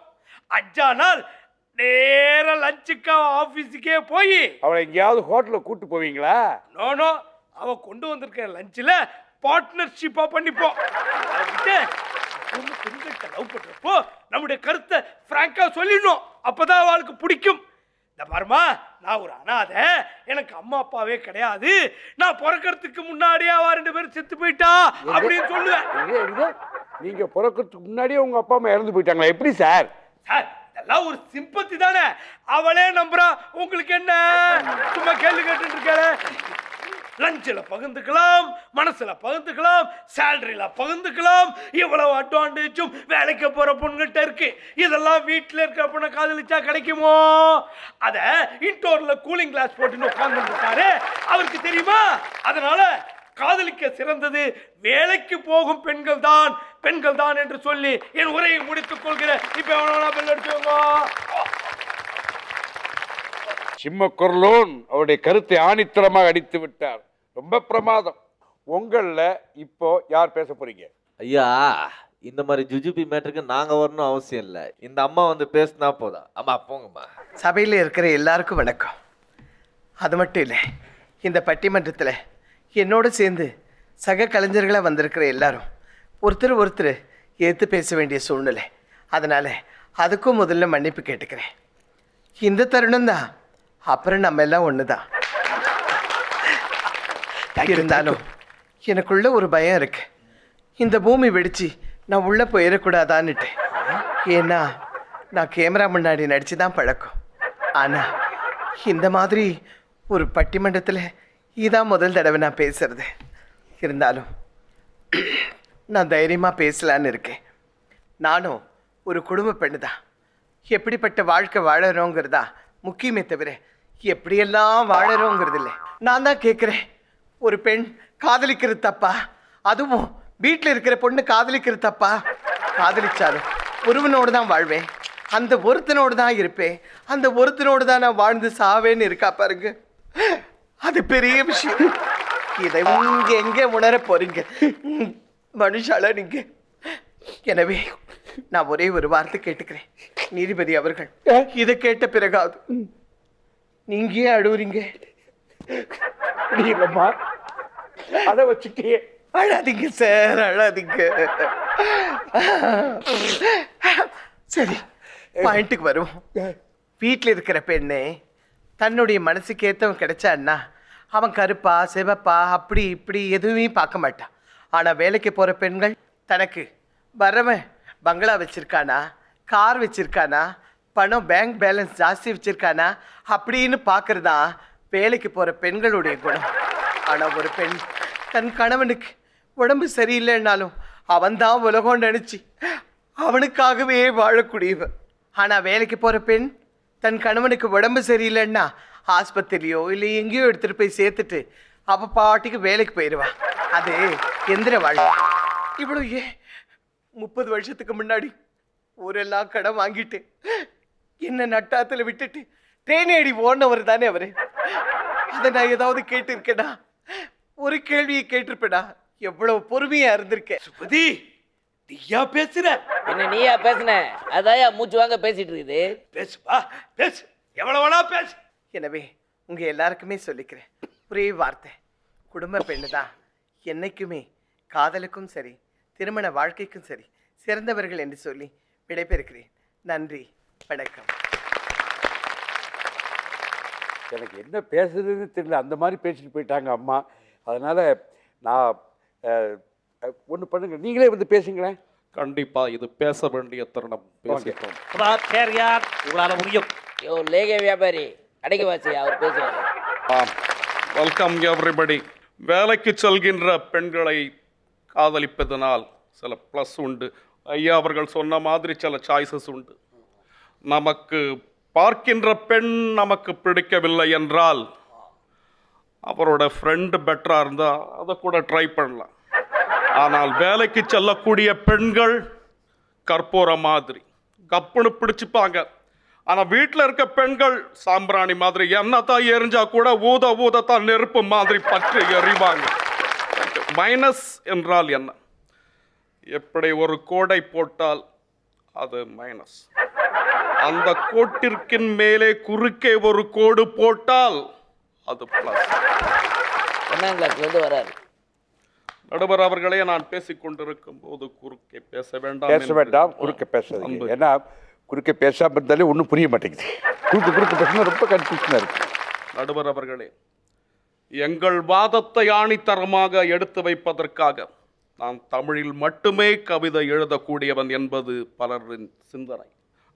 அஞ்சா நாள் நேர லஞ்சுக்கு ஆபீஸுக்கே போய் அவளை எங்கேயாவது ஹோட்டலில் கூட்டு போவீங்களா? நோ, அவ கொண்டு வந்திருக்க லஞ்சில் பார்ட்னர்ஷிப்பா பண்ணிப்போம். அவகிட்ட பெண்கிட்ட லவ் பண்றப்போ நம்முடைய கருத்தை பிராங்கா சொல்லிடணும், அப்பதான் அவளுக்கு பிடிக்கும். இந்த பாருமா, நான் ஒரு அனாதை, எனக்கு அம்மா அப்பாவே கிடையாது, நான் பிறக்கிறதுக்கு முன்னாடியே அவ 2 பேரும் செத்து போயிட்டா அப்படின்னு சொல்லுவேன். நீங்க பிறக்கிறதுக்கு முன்னாடியே உங்க அப்பா அம்மா இறந்து போயிட்டாங்களா? எப்படி சார்? சார், இதெல்லாம் ஒரு சிம்பத்தி தானே, அவளே நம்புறா, உங்களுக்கு என்ன? சும்மா கேள்வி கேட்டு இருக்காரு. லஞ்சில் பகிர்ந்துக்கலாம், மனசுல பகிர்ந்துக்கலாம், சேலரியில பகிர்ந்துக்கலாம். இவ்வளவு அட்வான்டேஜும் வேலைக்கு போற பொண்ணுகிட்ட இருக்கு. இதெல்லாம் வீட்டில் இருக்கிற பொண்ணை காதலிச்சா கிடைக்குமோ? அத இன்டோர்ல கூலிங் கிளாஸ் போட்டுன்னு உட்கார்ந்து இருக்காரு, அவருக்கு தெரியுமா? அதனால காதலிக்க சிறந்தது வேலைக்கு போகும் பெண்கள் தான் என்று சொல்லி என் உரையை முடித்துக் கொள்கிறேன். இப்ப எவனா பெல் அடிச்சுங்க. சிம்மக்குரலோன் அவருடைய கருத்தை ஆணித்தரமாக அடித்து விட்டார். ரொம்ப பிரமாதம். உங்களில் இப்போ யார் பேச போறீங்க? ஐயா, இந்த மாதிரி ஜுஜுபி மேட்டருக்கு நாங்க வரணும் அவசியம் இல்லை. இந்த அம்மா வந்து பேசினா போதும். அம்மா போங்கம்மா. சபையில் இருக்கிற எல்லாருக்கும் வணக்கம். அது மட்டும் இல்லை, இந்த பட்டிமன்றத்தில் என்னோடு சேர்ந்து சக கலைஞர்களாக வந்திருக்கிற எல்லாரும் ஒருத்தர் ஏற்று பேச வேண்டிய சூழ்நிலை. அதனால் அதுக்கும் முதல்ல மன்னிப்பு கேட்டுக்கிறேன். இந்த தருணம் தான், அப்புறம் நம்ம எல்லாம் ஒன்று தான். இருந்தாலும் எனக்குள்ள ஒரு பயம் இருக்கு. இந்த பூமி வெடிச்சு நான் உள்ளே போயிடக்கூடாதான்னுட்டு. ஏன்னா நான் கேமரா முன்னாடி நடிச்சு தான் பழக்கம். ஆனால் இந்த மாதிரி ஒரு பட்டிமன்றத்தில் இதான் முதல் தடவை நான் பேசுறது. இருந்தாலும் நான் தைரியமாக பேசலான்னு இருக்கேன். நானும் ஒரு குடும்ப பெண்ணு தான். எப்படிப்பட்ட வாழ்க்கை வாழறோங்கிறதா முக்கியமே தவிர எப்படியெல்லாம் வாழறோங்கிறது இல்லை. நான் தான் கேட்குறேன், ஒரு பெண் காதலிக்கிறது தப்பா? அதுவும் வீட்டில் இருக்கிற பொண்ணு காதலிக்கிறது தப்பா? காதலிச்சாலும் ஒருவனோடு தான் வாழ்வேன், அந்த ஒருத்தனோடு தான் இருப்பேன், அந்த ஒருத்தனோடு தான் நான் வாழ்ந்து சாவேன்னு இருக்கா பாருங்க. அது பெரிய விஷயம். இதை நீங்க எங்கே உணர போறீங்க மனுஷால நீங்க? எனவே நான் ஒரே ஒரு வார்த்தை கேட்டுக்கிறேன். நீதிபதி அவர்கள், இதை கேட்ட பிறகாவது நீங்க ஏன் அழுவுறீங்க? இல்லம்மா, அதை வச்சுட்டே. அழாதீங்க சார், அழாதீங்க. சரி, பாயிண்ட்டுக்கு வருவோம். வீட்டில் இருக்கிற பெண்ணே தன்னுடைய மனசுக்கு ஏற்றவன் கிடைச்சான்னா அவன் கருப்பா சிவப்பா அப்படி இப்படி எதுவுமே பார்க்க மாட்டான். ஆனால் வேலைக்கு போகிற பெண்கள் தனக்கு வரவன் பங்களா வச்சுருக்கானா, கார் வச்சுருக்கானா, பணம் பேங்க் பேலன்ஸ் ஜாஸ்தி வச்சுருக்கானா அப்படின்னு பார்க்குறதா வேலைக்கு போகிற பெண்களுடைய குணம். ஆனால் ஒரு பெண் தன் கணவனுக்கு உடம்பு சரியில்லைன்னாலும் அவன்தான் உலகம் நினச்சி அவனுக்காகவே வாழக்கூடியவன். ஆனால் வேலைக்கு போகிற பெண் தன் கணவனுக்கு உடம்பு சரியில்லைன்னா ஆஸ்பத்திரியோ இல்லை எங்கேயோ எடுத்துகிட்டு போய் சேர்த்துட்டு அவள் பாட்டிக்கு வேலைக்கு போயிடுவான். அது எந்திர வாழ்க்கை. இவ்வளோ 30 வருஷத்துக்கு முன்னாடி ஊரெல்லாம் கடன் வாங்கிட்டு என்ன நட்டாத்துல விட்டுட்டு ட்ரெயின் ஏறி ஓடினவர் தானே அவரு. அதை நான் ஏதாவது கேட்டிருக்கேனா? ஒரு கேள்வியை கேட்டிருப்பேனா? எவ்வளவு பொறுமையா இருந்திருக்கேன். சுபதி, நீயா பேசுற? என்ன நீயா பேசுன? அதான் மூச்சு வாங்க பேசிட்டு இருக்குது. பேசுப்பா, பேசு, எவ்வளவு வேணா பேசு. எனவே உங்க எல்லாருக்குமே சொல்லிக்கிறேன், ஒரே வார்த்தை, குடும்ப பெண்ணு தான் என்னைக்குமே காதலுக்கும் சரி திருமண வாழ்க்கைக்கும் சரி சிறந்தவர்கள் என்று சொல்லி விடைபெறுகிறேன். நன்றி, வணக்கம். எனக்கு என்ன பேசுறதுன்னு தெரியல, அந்த மாதிரி பேசிட்டு போயிட்டாங்க அம்மா. அதனால் நான் ஒன்று பண்ணுங்க, நீங்களே வந்து பேசுங்களேன். கண்டிப்பா இது பேச வேண்டிய தருணம். பேசிட்டோம். உங்களால முடியும். யோ லேகே வியாபாரி, அடைக்க வாசி, அவர் பேசுவார். Welcome everybody. வேலைக்கு செல்கின்ற பெண்களை காதலிப்பதனால் சில ப்ளஸ் உண்டு. ஐயா அவர்கள் சொன்ன மாதிரி சில சாய்ஸஸ் உண்டு. நமக்கு பார்க்கின்ற பெண் நமக்கு பிடிக்கவில்லை என்றால் அவரோட ஃப்ரெண்டு பெட்டராக இருந்தால் அதை கூட ட்ரை பண்ணலாம். ஆனால் வேலைக்கு செல்லக்கூடிய பெண்கள் கற்பூர மாதிரி கப்புன்னு பிடிச்சிப்பாங்க. ஆனால் வீட்டில் இருக்க பெண்கள் சாம்பிராணி மாதிரி என்னத்தான் எரிஞ்சா கூட ஊதத்தான் நெருப்பு மாதிரி பற்றி எறிவாங்க. மைனஸ் என்றால் என்ன? எப்படி ஒரு கோடை போட்டால் அது மைனஸ், அந்த கோட்டிற்கின் மேலே குறுக்கே ஒரு கோடு போட்டால் அது பிளஸ். ஒன்னாம் கிளாஸ்லேருந்து வராரு நடுவர் அவர்களே, நான் பேசிக் கொண்டிருக்கும் போது குறுக்கே பேச வேண்டாம். பேச வேண்டாம், குறுக்க பேசாதீங்க. ஏன்னா குறுக்க பேசாமல் இருந்தாலே ஒன்றும் புரிய மாட்டேங்குது. குறுக்க பேசினா ரொம்ப கன்ஃபியூஷனாக இருக்கு. நடுவர் அவர்களே, எங்கள் வாதத்தை ஆணித்தரமாக எடுத்து வைப்பதற்காக நான் தமிழில் மட்டுமே கவிதை எழுதக்கூடியவன் என்பது பலரின் சிந்தனை.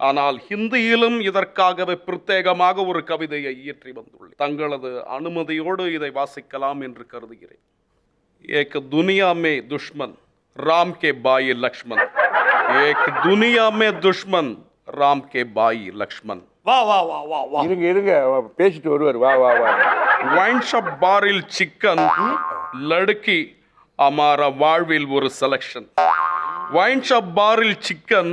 ஆனால் ஹிந்தியிலும் இதற்காகவே பிரத்யேகமாக ஒரு கவிதையை இயற்றி வந்துள்ளேன். தங்களது அனுமதியோடு இதை வாசிக்கலாம் என்று கருதுகிறேன். एक दुनिया में दुश्मन राम के भाई लक्ष्मण, एक दुनिया में दुश्मन राम के भाई लक्ष्मण. வா வா வா வா வா, இருங்க பேசிட்டு வருவார். வா வா வா. वाइन शॉप बारिल चिकन लड़की हमारा வாழ்வில் ஒரு செலக்ஷன். वाइन शॉप बारिल चिकन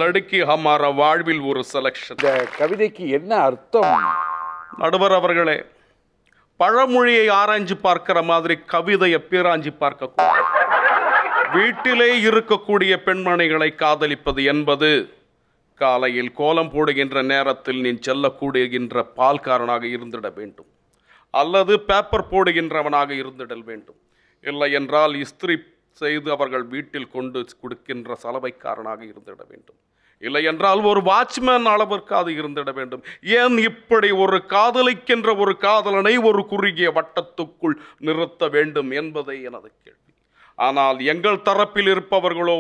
लड़की हमारा வாழ்வில் ஒரு செலக்ஷன். இந்த கவிதைக்கு என்ன அர்த்தம்? நடுவர் அவர்களே, பழமொழியை ஆராய்ஞ்சு பார்க்கிற மாதிரி கவிதையை பேராஞ்சி பார்க்க. வீட்டிலே இருக்கக்கூடிய பெண்மணிகளை காதலிப்பது என்பது காலையில் கோலம் போடுகின்ற நேரத்தில் நீ செல்லக்கூடுகின்ற பால்காரனாக இருந்திட வேண்டும், அல்லது பேப்பர் போடுகின்றவனாக இருந்திடல் வேண்டும். இல்லை என்றால் இஸ்திரி செய்து அவர்கள் வீட்டில் கொண்டு கொடுக்கின்ற சலவைக்காரனாக இருந்திட வேண்டும். இல்லை என்றால் ஒரு வாட்ச்மேன் அளவிற்கு அது இருந்திட வேண்டும். ஏன் இப்படி ஒரு காதலிக்கின்ற ஒரு காதலனை ஒரு குறுகிய வட்டத்துக்குள் நிறுத்த வேண்டும் என்பதே எனது கேள்வி. ஆனால் எங்கள் தரப்பில் இருப்பவர்களோ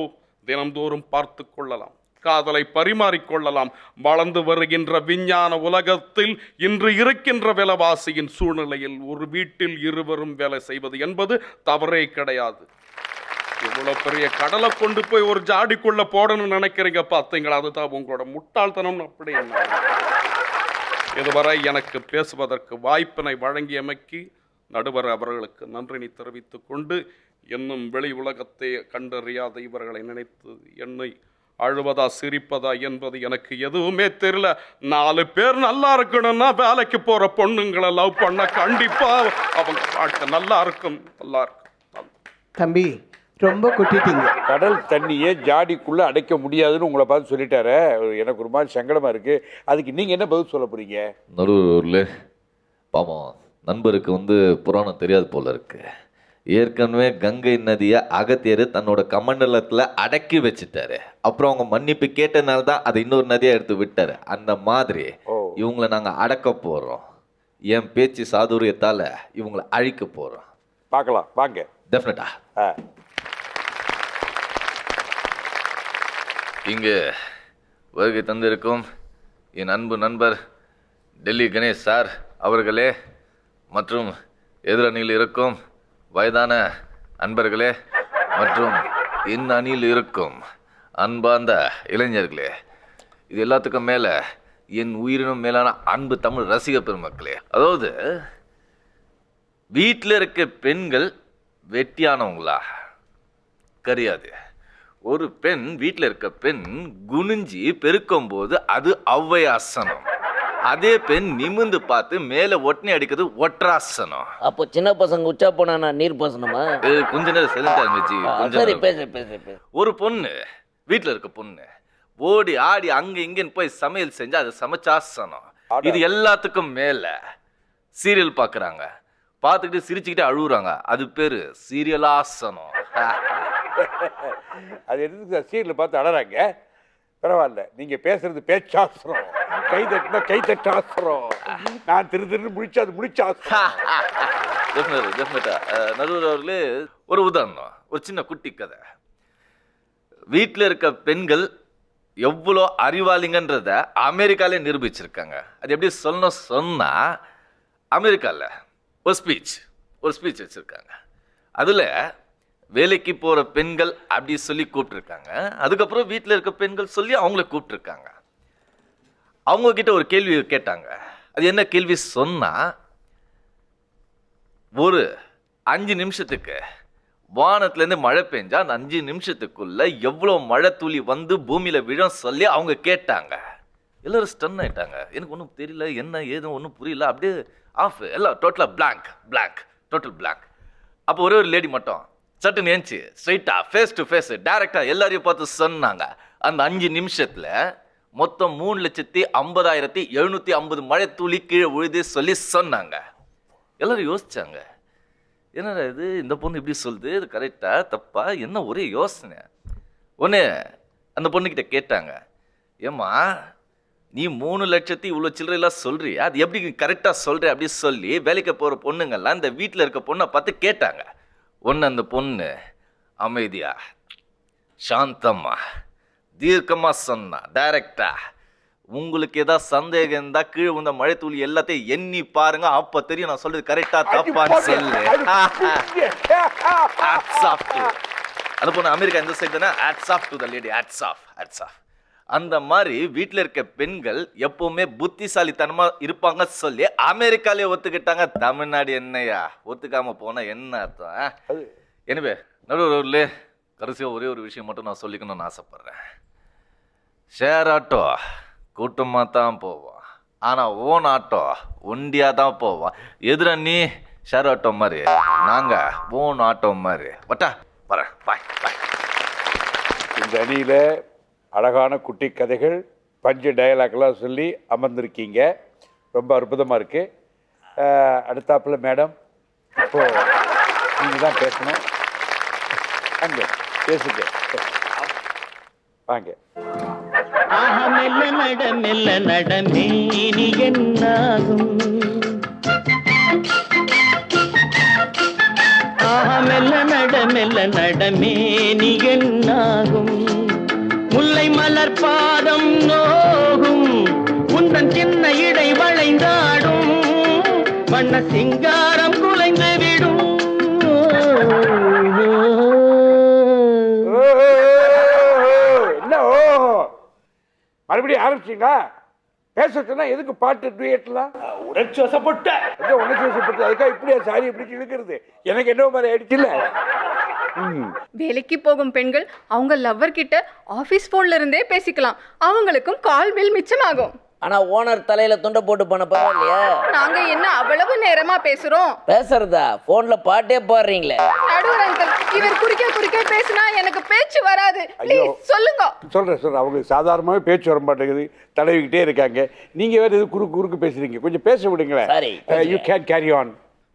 தினந்தோறும் பார்த்து கொள்ளலாம், காதலை பரிமாறிக்கொள்ளலாம். வளர்ந்து வருகின்ற விஞ்ஞான உலகத்தில் இன்று இருக்கின்ற விலைவாசியின் சூழ்நிலையில் ஒரு வீட்டில் இருவரும் வேலை செய்வது என்பது தவறே கிடையாது. இவ்வளவு பெரிய கடலை கொண்டு போய் ஒரு ஜாடிக்குள்ள போடணும்னு நினைக்கிறீங்க பார்த்தீங்களா, அதுதான் உங்களோட முட்டாள்தனம். அப்படி என்ன இதுவரை எனக்கு பேசுவதற்கு வாய்ப்பினை வழங்கியமைக்கு நடுவர் அவர்களுக்கு நன்றினை தெரிவித்துக் கொண்டு, இன்னும் வெளி உலகத்தை கண்டறியாத இவர்களை நினைத்து என்னை அழுவதா சிரிப்பதா என்பது எனக்கு எதுவுமே தெரியல. 4 பேர் நல்லா இருக்கணும்னா வேலைக்கு போற பொண்ணுங்களை லவ் பண்ண கண்டிப்பா அவங்க வாழ்க்கை நல்லா இருக்கும். நல்லா இருக்கும். தம்பி ரொம்ப கொட்டிட்டீங்க. கடல் தண்ணியை ஜாடிக்குள்ள அடைக்க முடியாதுன்னு உங்களை பார்த்து சொல்லிட்டாரு. எனக்கு ஒரு மாதிரி சங்கடமா இருக்கு. அதுக்கு நீங்க என்ன பதில் சொல்ல போறீங்க? நடுவூர்ல பாவம் நண்பருக்கு புராணம் தெரியாது போல இருக்கு. ஏற்கனவே கங்கை நதியை அகத்தியர் தன்னோட கமண்டலத்தில் அடக்கி வச்சுட்டாரு. அப்புறம் அவங்க மன்னிப்பு கேட்டனால தான் அதை இன்னொரு நதியாக எடுத்து விட்டாரு. அந்த மாதிரி இவங்களை நாங்கள் அடக்க போகிறோம். என் பேச்சு சாதுரியத்தால் இவங்களை அழிக்க போகிறோம். பார்க்கலாம் வாங்க. டெஃபினட்டா. இங்கே வருகை தந்திருக்கும் என் அன்பு நண்பர் டெல்லி கணேஷ் சார் அவர்களே, மற்றும் எதிரணியில் இருக்கும் வயதான அன்பர்களே, மற்றும் என் அணியில் இருக்கும் அன்பார்ந்த இளைஞர்களே, இது எல்லாத்துக்கும் மேலே என் உயிரினும் மேலான அன்பு தமிழ் ரசிக பெருமக்களே. அதாவது வீட்டில் இருக்க பெண்கள் வெட்டியானவங்களா கிடையாது. ஒரு பெண், வீட்டில் இருக்க பெண் குனிஞ்சி பெருக்கும் போது அது ஔவையாசனம். அதே பெண் நிமிந்து பார்த்து மேலே ஒட்டனை அடிக்கிறது ஒற்றாசனம். அப்போ சின்ன பசங்க உச்சா போனா நீர் பாசனமா? கொஞ்ச நேரம் செலுத்தா இருந்துச்சு. சரி பேச. ஒரு பொண்ணு, வீட்டில் இருக்க பொண்ணு ஓடி ஆடி அங்க இங்கன்னு போய் சமையல் செஞ்சா அது சமைச்சாசனம். இது எல்லாத்துக்கும் மேல சீரியல் பார்க்குறாங்க, பார்த்துக்கிட்டு சிரிச்சுக்கிட்டே அழுகுறாங்க, அது பேரு சீரியலாசனம். அது எதுக்கு சீரியல் பார்த்து அழறாங்க? பரவாயில்ல, நீங்க பேசுறது பேச்சாசுரம், கை தட்டினா கை தட்டாசுரம், நான் திரு முடிச்சு அது முடிச்சாசுரம். நடுவர் அவர்களே, ஒரு உதாரணம், ஒரு சின்ன குட்டி கதை. வீட்டில் இருக்க பெண்கள் எவ்வளோ அறிவாளிங்கன்றத அமெரிக்காலே நிரூபிச்சிருக்காங்க. அது எப்படி சொல்லணும் சொன்னா, அமெரிக்காவில் ஒரு ஸ்பீச் வச்சுருக்காங்க. அதில் வேலைக்கு போகிற பெண்கள் அப்படி சொல்லி கூப்பிட்டுருக்காங்க. அதுக்கப்புறம் வீட்டில் இருக்க பெண்கள் சொல்லி அவங்கள கூப்பிட்டுருக்காங்க. அவங்கக்கிட்ட ஒரு கேள்வி கேட்டாங்க. அது என்ன கேள்வி சொன்னால், ஒரு 5 நிமிஷத்துக்கு வானத்துலேருந்து மழை பெஞ்சா அந்த 5 நிமிஷத்துக்குள்ள எவ்வளோ மழை துளி வந்து பூமியில் விழும் சொல்லி அவங்க கேட்டாங்க. எல்லோரும் ஸ்டன் ஆயிட்டாங்க. எனக்கு ஒன்றும் தெரியல, என்ன ஏதும் ஒன்றும் புரியல, அப்படியே ஆஃப், எல்லாம் டோட்டலாக பிளாங்க், டோட்டல் பிளாங்க். அப்போ ஒரே ஒரு லேடி மட்டும் சட்டுன்னு ஏஞ்சி ஸ்ட்ரைட்டாக ஃபேஸ் டு ஃபேஸ் டேரெக்டாக எல்லாரையும் பார்த்து சொன்னாங்க. அந்த 5 நிமிஷத்தில் மொத்தம் 3,50,750 மழை துளி கீழே விழுது சொல்லி சொன்னாங்க. எல்லாரும் யோசிச்சாங்க, என்னடா இது, இந்த பொண்ணு இப்படி சொல்லுது, இது கரெக்டா தப்பா, என்ன ஒரே யோசனை. ஒன்று அந்த பொண்ணுக்கிட்ட கேட்டாங்க, ஏம்மா நீ 3 லட்சத்தி இவ்வளோ சில்லறையெல்லாம் சொல்றியா, அது எப்படி கரெக்டாக சொல்கிற அப்படி சொல்லி வேலைக்கு போகிற பொண்ணுங்கள்லாம் இந்த வீட்டில் இருக்க பொண்ணை பார்த்து கேட்டாங்க. ஒன்று அந்த பொண்ணு அமைதியா சாந்தம்மா தீர்க்கமாக சொன்னா, டைரக்டா, உங்களுக்கு ஏதாவது சந்தேகம் இருந்தால் கீழே வந்த மழை துளி எல்லாத்தையும் எண்ணி பாருங்க, அப்போ தெரியும் நான் சொல்றது கரெக்டா தப்பான்னு சொல்லு. அந்த பொண்ணு அமெரிக்கா இந்த சைடு தானே, hats off to the lady, hats off. அந்த மாதிரி வீட்டில் இருக்க பெண்கள் எப்பவுமே புத்திசாலித்தனமா இருப்பாங்க சொல்லி அமெரிக்காலே ஒத்துக்கிட்டாங்க. தமிழ்நாடு என்னையா ஒத்துக்காம போனா என்ன அர்த்தம்? எனவே நடுவர்களே, கடைசியாக ஒரே ஒரு விஷயம் மட்டும் நான் சொல்லிக்கணும்னு ஆசைப்படுறேன். ஷேர் ஆட்டோ கூட்டமாக தான் போவோம், ஆனால் ஓன் ஆட்டோ ஒண்டியாக தான் போவோம். எதிர நீ ஷேர் ஆட்டோ மாதிரி, நாங்கள் ஓன் ஆட்டோ மாதிரி. வட்டா வரேன், பாய். இந்த அணியில் அழகான குட்டி கதைகள் பஞ்சு டயலாக்லாம் சொல்லி அமர்ந்திருக்கீங்க. ரொம்ப அற்புதமாக இருக்குது. அடுத்தாப்புல மேடம், இப்போது நீங்கள் தான் பேசணும். அங்கே பேசுங்க, வாங்க. மெல்ல நட மெல்ல நடமே நீ என்னாகும், மெல்ல நடமே நீ என்னாகும், முல்லை மலர் பாதம் நோகும், உந்தன் சின்ன இடை வளைந்தாடும், வண்ண சிங்காரம் குலைந்து விடும். என்ன ஓ மறுபடியும் ஆரம்பிச்சிங்களா? பேச சொன்னா எதுக்கு பாட்டு டூயட்லாம்? உணர்ச்சி வசப்பட்ட உணர்ச்சி வசப்பட்டு அதுக்காக இப்படியா சாரி இப்படி இழுக்கிறது? எனக்கு என்ன மாதிரி ஆயிடுச்சு இல்ல. வேலைக்கு போகும் பெண்கள் அவங்க லவ்வர் கிட்ட ஆபீஸ் போன்ல இருந்தே பேசிக்கலாம். அவங்களுக்கும் கால் பில் மிச்சமாகும். ஆனா ஓனர் தலையில துண்டை போட்டு போன பரவாயில்லையா? நாங்க என்ன அவ்வளவு நேரமா பேசுறோம்? பேசுறதா? போன்ல பாட்டே பாடுறீங்களே. நடுவர் அங்கிள், இவர் குறுக்கே பேசினா எனக்கு பேச்சு வராது. ப்ளீஸ் சொல்லுங்க. சொல்றேன். அவங்க சாதாரணமாகவே பேச்சு வர மாட்டேங்குது, தடவிக்கிட்டே இருக்காங்க. நீங்க வேற எது குறுக்கு பேசுறீங்க? கொஞ்சம் பேச விடுங்களேன். You can carry on.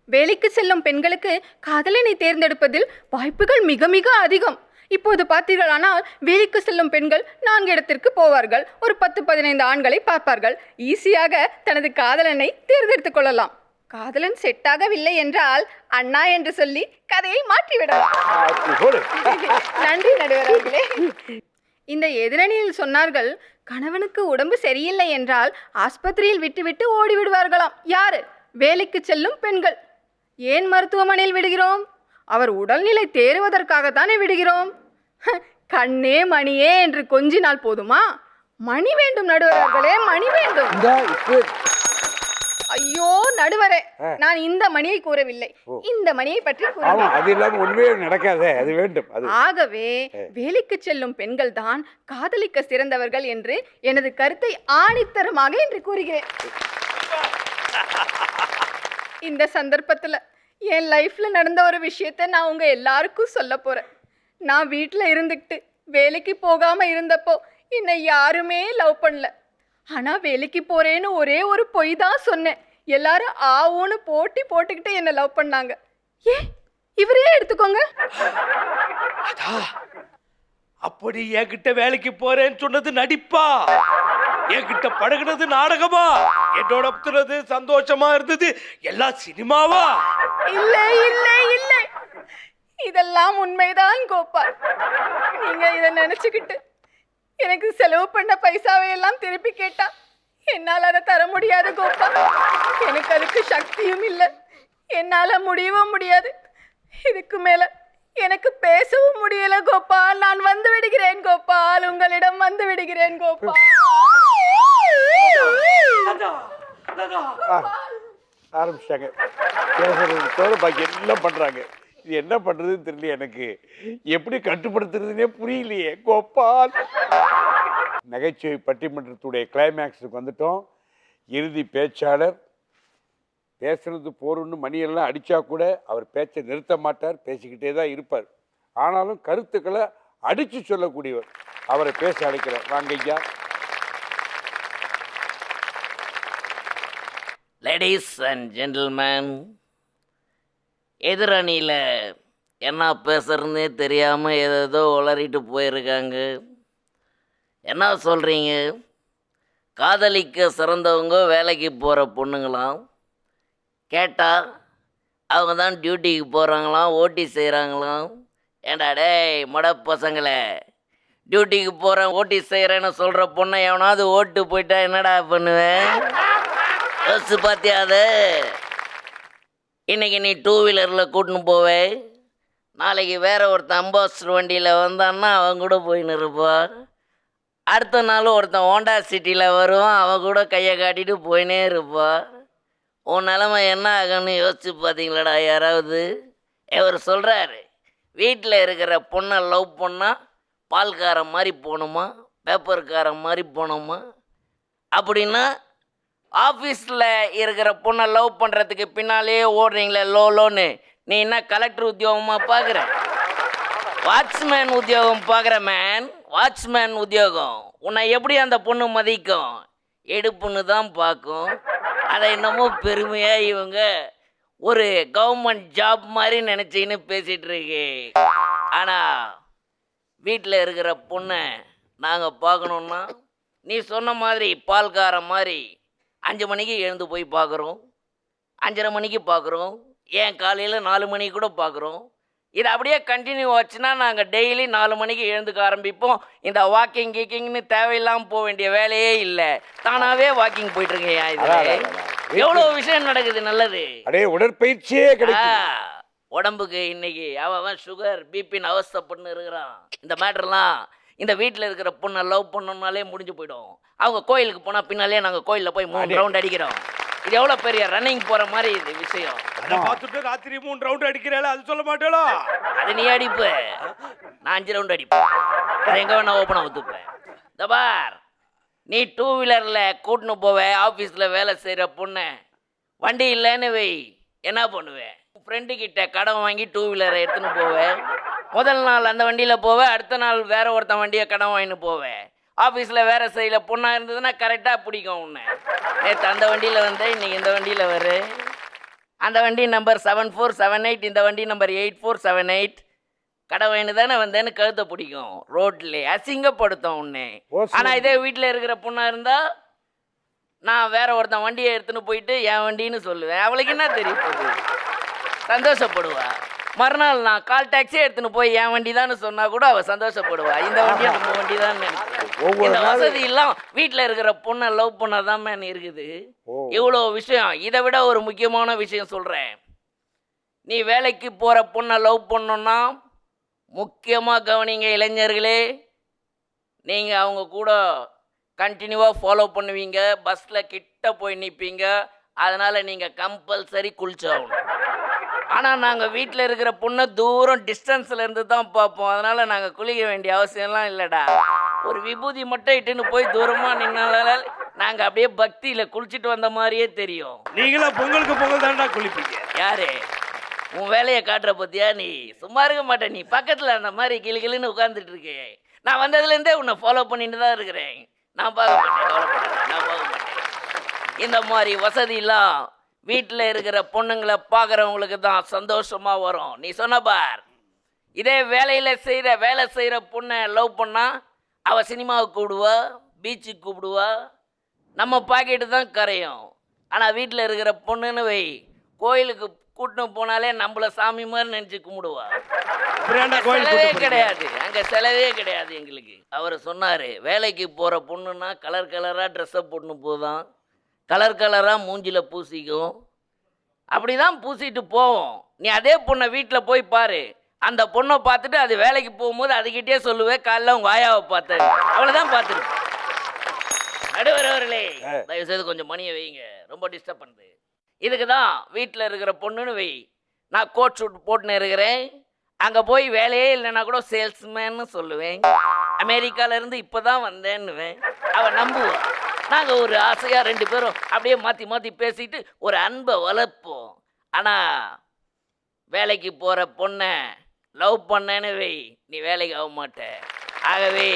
வேலைக்கு செல்லும் பெண்களுக்கு காதலனை தேர்ந்தெடுப்பதில் வாய்ப்புகள் மிக மிக அதிகம். இப்போது பார்த்தீர்களானால் வேலைக்கு செல்லும் பெண்கள் 4 இடத்திற்கு போவார்கள். ஒரு 10-15 ஆண்களை பார்ப்பார்கள். ஈஸியாக தனது காதலனை தேர்ந்தெடுத்துக் கொள்ளலாம். காதலன் செட் ஆகவில்லை என்றால் அண்ணா என்று சொல்லி கதையை மாற்றிவிடலாம். நன்றி நடுவர் அவர்களே. இந்த எதிரணியில் சொன்னார்கள், கணவனுக்கு உடம்பு சரியில்லை என்றால் ஆஸ்பத்திரியில் விட்டுவிட்டு ஓடிவிடுவார்களாம். யாரு? வேலைக்கு செல்லும் பெண்கள். ஏன் மருத்துவமனையில் விடுகிறோம்? அவர் உடல்நிலை தேறுவதற்காகத்தானே விடுகிறோம். கண்ணே மணியே என்று கொஞ்சினால் போதுமா? மணி வேண்டும் நடுவர்களே, மணி வேண்டும். ஐயோ நடுவரே, நான் இந்த மணியை கூறவில்லை, இந்த மணியை பற்றி கூறினேன். அது இல்லாம ஒண்ணுமே நடக்காதே, அது வேண்டும். ஆகவே வேலைக்கு செல்லும் பெண்கள் தான் காதலிக்க சிறந்தவர்கள் என்று எனது கருத்தை ஆணித்தரமாக என்று கூறுகிறேன். இந்த சந்தர்ப்பத்துல என் லைஃப்ல நடந்த ஒரு விஷயத்த நான் உங்க எல்லாருக்கும் சொல்ல போறேன். நான் வீட்டில் இருந்துக்கிட்டு வேலைக்கு போகாம இருந்தப்போ என்னை யாருமே லவ் பண்ணல. ஆனா வேலைக்கு போறேன்னு ஒரே ஒரு பொய் தான் சொன்னேன். எல்லாரும் ஆவோன்னு போட்டுக்கிட்டு என்னை லவ் பண்ணாங்க. இவரே எடுத்துக்கோங்க. அப்படி என்கிட்ட வேலைக்கு போறேன்னு சொன்னது நடிப்பா? என்கிட்ட பழகுனது நாடகமா? என்னோட புத்துனது சந்தோஷமா இருந்தது எல்லாம் சினிமாவா? இல்லை இல்லை இல்லை, இதெல்லாம் உண்மைதான் கோபால். நீங்க இதை நினைச்சுக்கிட்டு எனக்கு செலவு பண்ண பைசாவை எல்லாம் திருப்பி கேட்டா என்னால் அதை தர முடியாது கோபால். எனக்கு அதுக்கு சக்தியும் இல்லை, என்னால முடியவும் முடியாது. இதுக்கு மேல எனக்கு பேசவும் முடியல கோபால். நான் வந்து விடுகிறேன் கோபால், உங்களிடம் வந்து விடுகிறேன் கோபால். ஆரம்பிச்சிட்டாங்க பேசுறது தவிர பாக்கி எல்லாம் பண்றாங்க. இது என்ன பண்றதுன்னு தெரியல, எனக்கு எப்படி கட்டுப்படுத்துறதுன்னே புரியலையே கோபால். நகைச்சுவை பட்டிமன்றத்துடைய கிளைமேக்ஸுக்கு வந்துட்டோம். இறுதி பேச்சாளர் பேசுறது போறோன்னு மணியெல்லாம் அடித்தா கூட அவர் பேச்சை நிறுத்த மாட்டார், பேசிக்கிட்டே தான் இருப்பார். ஆனாலும் கருத்துக்களை அடித்து சொல்லக்கூடியவர். அவரை பேச அழைக்கிறார். வாங்க ஐயா. லேடிஸ் அண்ட் ஜென்டில்மேன், எதிரணியில் என்ன பேசுறதுனே தெரியாமல் ஏதோ உளறிட்டு போயிருக்காங்க. என்ன சொல்கிறீங்க? காதலிக்க சிறந்தவங்க வேலைக்கு போகிற பொண்ணுங்களாம். கேட்டால் அவங்க தான் டியூட்டிக்கு போகிறாங்களாம், ஓட்டி செய்கிறாங்களாம். ஏண்டா டேய் மொட பசங்களே, டியூட்டிக்கு போகிறேன் ஓட்டி செய்கிறேன்னு சொல்கிற பொண்ணை எவனாவது ஓட்டு போயிட்டா என்னடா பண்ணுவேன்? யோசிச்சு பார்த்தியா? அது இன்றைக்கி நீ 2 வீலரில் கூட்டின்னு போவே, நாளைக்கு வேற ஒருத்தன் அம்பாஸ்டர் வண்டியில் வந்தான்னா அவன் கூட போயின்னு இருப்பான். அடுத்த நாள் ஒருத்தன் ஹோண்டா சிட்டியில் வருவான், அவன் கூட கையை காட்டிட்டு போயினே இருப்பான். உன் நிலமை என்ன ஆகும்னு யோசிச்சு பார்த்தீங்களாடா யாராவது? இவர் சொல்கிறாரு, வீட்டில் இருக்கிற பொண்ணை லவ் பண்ணால் பால்காரன் மாதிரி போகணுமா, பேப்பர்காரன் மாதிரி போகணுமா? அப்படின்னா ஆஃபீஸில் இருக்கிற பொண்ணை லவ் பண்ணுறதுக்கு பின்னாலேயே ஓடுறீங்களே லோன்னு, நீ என்ன கலெக்டர் உத்தியோகமாக பார்க்குற? வாட்ச்மேன் உத்தியோகம் பார்க்குற மேன், வாட்ச்மேன் உத்தியோகம். உன்னை எப்படி அந்த பொண்ணு மதிக்கும்? எடுப்புன்னு தான் பார்க்கும். அதை என்னமோ பெருமையாக இவங்க ஒரு கவர்மெண்ட் ஜாப் மாதிரி நினச்சின்னு பேசிகிட்டு இருக்கு. ஆனால் வீட்டில் இருக்கிற பொண்ணை நாங்கள் பார்க்கணுன்னா நீ சொன்ன மாதிரி பால்காரம் மாதிரி 5 மணிக்கு எழுந்து போய் பார்க்குறோம், 5:30 மணிக்கு பார்க்குறோம், ஏன் காலையில் 4 மணிக்கு கூட பார்க்குறோம். இது அப்படியே கண்டினியூ ஆச்சுன்னா நாங்கள் டெய்லி 4 மணிக்கு எழுந்துக்க ஆரம்பிப்போம். இந்த வாக்கிங் கீக்கிங்னு தேவையில்லாமல் போக வேண்டிய வேலையே இல்லை, தானாகவே வாக்கிங் போயிட்டுருங்கய்யா. இது எவ்வளோ விஷயம் நடக்குது நல்லது. அடே உடற்பயிற்சியே கிடைக்கும். உடம்புக்கு இன்னைக்கு அவன் சுகர் பிபின்னு அவஸ்தைப்பட்டு இருக்கிறான். இந்த மேட்டர்லாம் இந்த வீட்டில் இருக்கிற பொண்ணை லவ் பண்ணோம்னாலே முடிஞ்சு போயிடும். அவங்க கோயிலுக்கு போனால் பின்னாலே நாங்கள் கோயிலில் போய் 3 ரவுண்ட் அடிக்கிறோம். இது எவ்வளோ பெரிய ரன்னிங் போகிற மாதிரி இது விஷயம். அதை பார்த்துட்டு ராத்திரி 3 ரவுண்ட் அடிக்கிறாள், அது சொல்ல மாட்டாளோ? அது நீ அடிப்பு, நான் 5 ரவுண்ட் அடிப்பேன். அது எங்கே வேணா ஓப்பனாக ஒத்துப்பேன். இந்த பார், நீ 2 வீலரில் கூட்டின்னு போவேன் ஆஃபீஸில் வேலை செய்கிற பொண்ணை. வண்டி இல்லைன்னு வை, என்ன பண்ணுவேன்? ஃப்ரெண்டு கிட்ட கடன் வாங்கி 2 வீலரை எடுத்துன்னு போவேன். முதல் நாள் அந்த வண்டியில் போவேன், அடுத்த நாள் வேற ஒருத்தன் வண்டியை கடன் வாங்கின்னு போவேன். ஆஃபீஸில் வேறு சைடில் பொண்ணாக இருந்ததுன்னா கரெக்டாக பிடிக்கும் உன்னை. நேற்று அந்த வண்டியில் வந்தேன், இன்றைக்கி இந்த வண்டியில் வரு. அந்த வண்டி நம்பர் 7478, இந்த வண்டி நம்பர் 8478. கடை வாங்கி தானே வந்தேன்னு கழுத்தை பிடிக்கும். ரோட்லே அசிங்கப்படுத்தும் உன்னை. ஆனால் இதே வீட்டில் இருக்கிற பொண்ணாக இருந்தால் நான் வேற ஒருத்தன் வண்டியை எடுத்துன்னு போயிட்டு என் வண்டின்னு சொல்லுவேன். அவளுக்கு என்ன தெரியும் போகுது, சந்தோஷப்படுவா. மறுநாள் நான் கால் டாக்ஸியே எடுத்துன்னு போய் என் வண்டி தான் சொன்னா கூட அவள் சந்தோஷப்படுவா. இந்த வண்டியை நம்ம வண்டி தான் நினைக்கிறேன். இந்த வசதி எல்லாம் வீட்டில் இருக்கிற பொண்ணை லவ் பண்ணாதான் மேன் இருக்குது. இவ்வளோ விஷயம். இதை விட ஒரு முக்கியமான விஷயம் சொல்கிறேன். நீ வேலைக்கு போகிற பொண்ணை லவ் பண்ணோன்னா முக்கியமாக கவனிங்க இளைஞர்களே. நீங்கள் அவங்க கூட கண்டினியூவாக ஃபாலோ பண்ணுவீங்க, பஸ்ஸில் கிட்ட போய் நிற்பீங்க. அதனால் நீங்கள் கம்பல்சரி குளிச்சாகணும். ஆனால் நாங்கள் வீட்டில் இருக்கிற பொண்ணை தூரம் டிஸ்டன்ஸில் இருந்து தான் பார்ப்போம். அதனால் நாங்கள் குளிக்க வேண்டிய அவசியம்லாம் இல்லைடா. ஒரு விபூதி மட்டும் இட்டுன்னு போய் தூரமாக நின்னால நாங்கள் அப்படியே பக்தியில் குளிச்சுட்டு வந்த மாதிரியே தெரியும். நீங்களா பொங்கலுக்கு பொங்கல் தான்டா குளிப்பீங்க? யாரு உன் வேலையை காட்டுற பத்தியா? நீ சும்மா இருக்க மாட்டேன். நீ பக்கத்தில் அந்த மாதிரி கிளிகிளின்னு உட்காந்துட்டு இருக்கேன். நான் வந்ததுலேருந்தே உன்னை ஃபாலோ பண்ணிட்டு தான் இருக்கிறேன். நான் பார்க்க மாட்டேன், நான் பார்க்க மாட்டேன். இந்த மாதிரி வசதியெல்லாம் வீட்டில் இருக்கிற பொண்ணுங்களை பார்க்குறவங்களுக்கு தான் சந்தோஷமாக வரும். நீ சொன்ன பார், இதே வேலை செய்கிற பொண்ணை லவ் பண்ணால் அவள் சினிமாவுக்கு கூப்பிடுவா, பீச்சுக்கு கூப்பிடுவா, நம்ம பாக்கெட்டு தான் கரையும். ஆனால் வீட்டில் இருக்கிற பொண்ணுன்னு வை, கோயிலுக்கு கூட்டின்னு போனாலே நம்மள சாமி மாதிரி நினச்சி கும்பிடுவா. செலவே கிடையாது, அங்கே செலவே கிடையாது எங்களுக்கு. அவர் சொன்னார், வேலைக்கு போகிற பொண்ணுன்னா கலர் கலராக ட்ரெஸ்ஸப் போட்டுன்னு போதான், கலர் கலராக மூஞ்சில் பூசிக்கும். அப்படி தான் பூசிட்டு போவோம். நீ அதே பொண்ணை வீட்டில் போய் பாரு. அந்த பொண்ணை பார்த்துட்டு அது வேலைக்கு போகும்போது அதுக்கிட்டே சொல்லுவேன், காலைல உங்கள் ஆயாவை பார்த்தேன். அவ்வளோதான் பார்த்துருக்கு. நடுவர் அவர்களே, தயவுசெய்து கொஞ்சம் மணியை வைங்க, ரொம்ப டிஸ்டர்ப் பண்ணுது. இதுக்கு தான் வீட்டில் இருக்கிற பொண்ணுன்னு வை. நான் கோட் ஷூட் போட்டுன்னு இருக்கிறேன், அங்கே போய் வேலையே இல்லைன்னா கூட சேல்ஸ்மேன்னு சொல்லுவேன். அமெரிக்காவிலேருந்து இப்போ தான் வந்தேன்னுவேன். அவள் நம்புவாள். நாங்கள் ஒரு ஆசையாக 2 பேரும் அப்படியே மாற்றி மாற்றி பேசிட்டு ஒரு அன்பை வளர்ப்போம். ஆனால் வேலைக்கு போகிற பொண்ணை லவ் பண்ணேன்னு வை, நீ வேலைக்கு ஆக மாட்ட. ஆகவே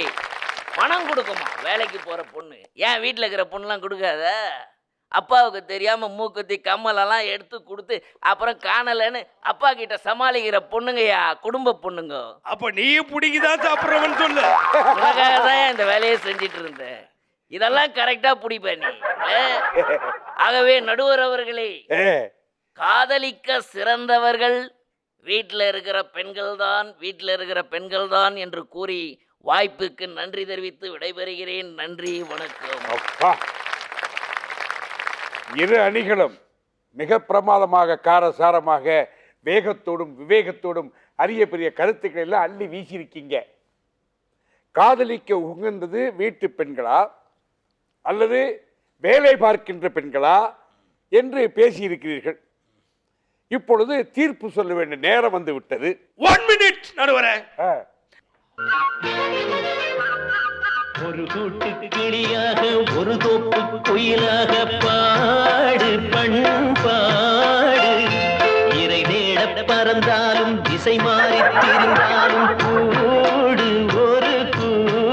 பணம் கொடுக்குமா வேலைக்கு போகிற பொண்ணு? ஏன் வீட்டில் இருக்கிற பொண்ணுலாம் கொடுக்காத? அப்பாவுக்கு தெரியாமல் மூக்குத்தி கம்மலெல்லாம் எடுத்து கொடுத்து அப்புறம் காணலைன்னு அப்பா கிட்ட சமாளிக்கிற பொண்ணுங்கய்யா, குடும்ப பொண்ணுங்க. அப்போ நீ பிடிக்குதான் சாப்பிட்றவன் சொல்லு. உனக்காக தான் இந்த வேலையை செஞ்சிட்டு இருந்தேன். இதெல்லாம் கரெக்டாக பிடிப்பேன் நீ. ஆகவே நடுவர் அவர்களே, காதலிக்க சிறந்தவர்கள் வீட்டில் இருக்கிற பெண்கள் தான் என்று கூறி வாய்ப்புக்கு நன்றி தெரிவித்து விடைபெறுகிறேன். நன்றி, வணக்கம். இரு அணிகளும் மிக பிரமாதமாக, காரசாரமாக, வேகத்தோடும் விவேகத்தோடும் அரிய பெரிய கருத்துக்களை எல்லாம் அள்ளி வீசியிருக்கீங்க. காதலிக்க உகந்தது வீட்டு பெண்களா அல்லது வேலை பார்க்கின்ற பெண்களா என்று பேசியிருக்கிறீர்கள். இப்பொழுது தீர்ப்பு சொல்ல வேண்டிய நேரம் வந்து விட்டது. 1 மினிட் நடுவரே. ஒரு கூட்டு கிளியாக ஒரு தோப்பு குயிலாக பாடு பண்பாடு. இறை தேட பறந்தாலும் திசை மாறி திரிந்தாலும் கூடு ஒரு கூடு.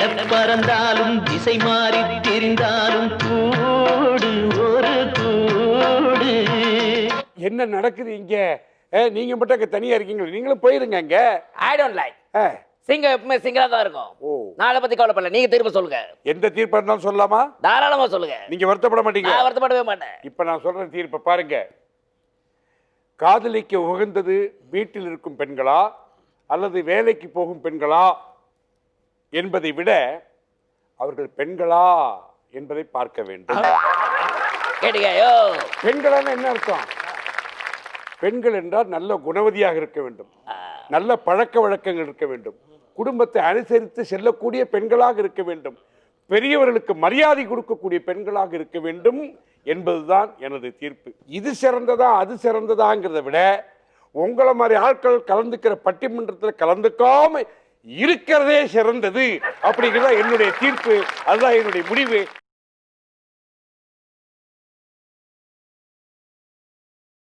விட பறந்தாலும் திசை மாறி திரிந்தாலும் கூடு ஒரு கூடு. என்ன நடக்குது இங்க? நீங்க மட்டும் அங்க தனியா இருக்கீங்களா? நீங்களும் போயிருங்க அங்க. ஐ டோன்ட் லைக் சிங்கம் எப்பவுமே சிங்கரா தான் இருக்கும். ஓ, நான் அதை பத்தி கவலைப்படல, நீங்க திரும்ப சொல்லுங்க. எந்த தீர்ப்பா இருந்தாலும் சொல்லலாமா? தாராளமா சொல்லுங்க, நீங்க வருத்தப்பட மாட்டீங்க? நான் வருத்தப்படவே மாட்டேன். இப்ப நான் சொல்ற தீர்ப்பை பாருங்க. காதலிக்க உகந்தது வீட்டில் இருக்கும் பெண்களா அல்லது வேலைக்கு போகும் பெண்களா என்பதை விட அவர்கள் பெண்களா என்பதை பார்க்க வேண்டும். கேட்டியாயோ? பெண்களான என்ன அர்த்தம்? பெண்கள் என்றால் நல்ல குணவதியாக இருக்க வேண்டும், நல்ல பழக்க வழக்கங்கள் இருக்க வேண்டும், குடும்பத்தை அனுசரித்து செல்லக்கூடிய பெண்களாக இருக்க வேண்டும், பெரியவர்களுக்கு மரியாதை கொடுக்கக்கூடிய பெண்களாக இருக்க வேண்டும் என்பதுதான் எனது தீர்ப்பு. இது சிறந்ததா அது சிறந்ததாங்கிறத விட உங்களை மாதிரி ஆட்கள் கலந்துக்கிற பட்டிமன்றத்தில் கலந்துக்காம இருக்கிறதே சிறந்தது அப்படிங்கிறதா என்னுடைய தீர்ப்பு. அதுதான் என்னுடைய முடிவு.